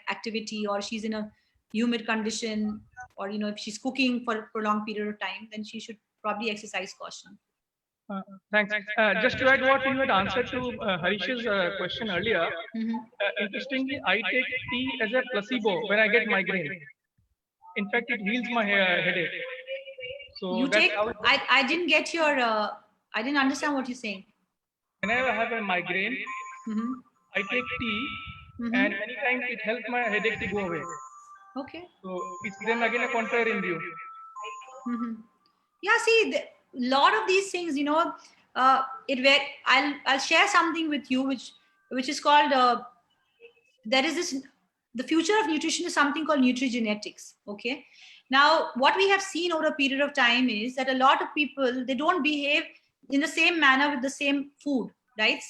activity, or she's in a humid condition, or, if she's cooking for a prolonged period of time, then she should probably exercise caution. Thanks. Just to add what you had answered to Harish's question earlier, interestingly, I take tea as a placebo when I get migraine. In fact, it heals my headache. So you take, I didn't get your, I didn't understand what you're saying. Whenever I have a migraine, I take tea, and many times it helps my headache to go away. Okay. So it's then again a contrarian view. Yeah, see, a lot of these things, I'll share something with you, which is called, there is this, the future of nutrition is something called nutrigenetics. Okay. Now, what we have seen over a period of time is that a lot of people, they don't behave in the same manner with the same food, right?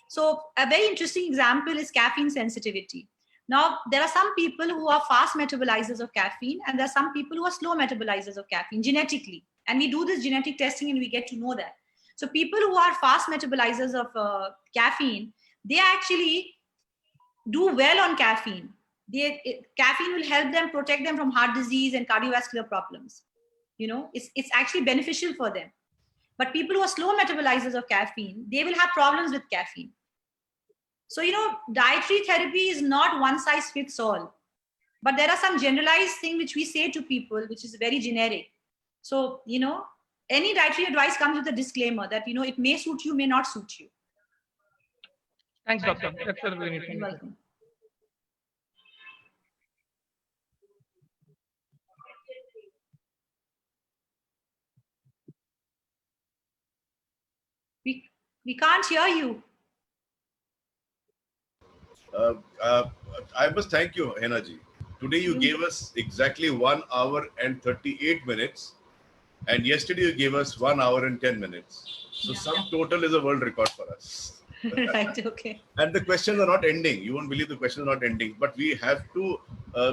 So a very interesting example is caffeine sensitivity. Now, there are some people who are fast metabolizers of caffeine, and there are some people who are slow metabolizers of caffeine genetically. And we do this genetic testing and we get to know that. So people who are fast metabolizers of caffeine, they actually do well on caffeine. Caffeine will help them, protect them from heart disease and cardiovascular problems. It's actually beneficial for them. But people who are slow metabolizers of caffeine, they will have problems with caffeine. So, dietary therapy is not one size fits all, but there are some generalized things which we say to people, which is very generic. So, any dietary advice comes with a disclaimer that, it may suit you, may not suit you. Thanks, doctor. That's very You're welcome. We can't hear you. I must thank you, Hena ji. Today you gave us exactly 1 hour and 38 minutes. And yesterday you gave us 1 hour and 10 minutes. So sum total is a world record for us. Right, okay. And the questions are not ending. You won't believe the questions are not ending. But we have to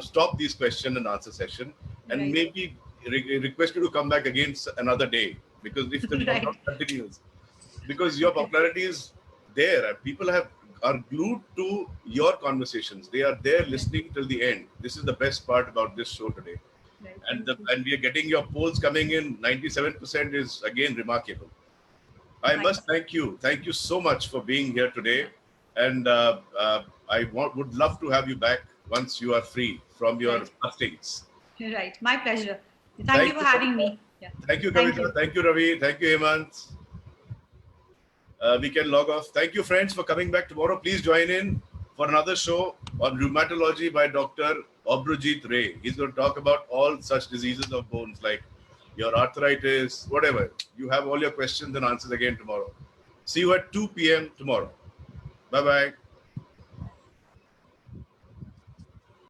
stop these question and answer session and maybe request you to come back again another day. Because if the lockdown continues, because your popularity is there and people are glued to your conversations. They are there listening till the end. This is the best part about this show today. And we are getting your polls coming in. 97% is again remarkable. I must thank you. Thank you so much for being here today. And would love to have you back once you are free from your hustings. Right. My pleasure. Thank you for having me. Yeah. Thank you, Kavita. Thank you, Ravi. Thank you, Hemant. We can log off. Thank you, friends, for coming back tomorrow. Please join in for another show on rheumatology by Dr. Obhrujit Ray. He's going to talk about all such diseases of bones like your arthritis, whatever. You have all your questions and answers again tomorrow. See you at 2 p.m. tomorrow. Bye-bye.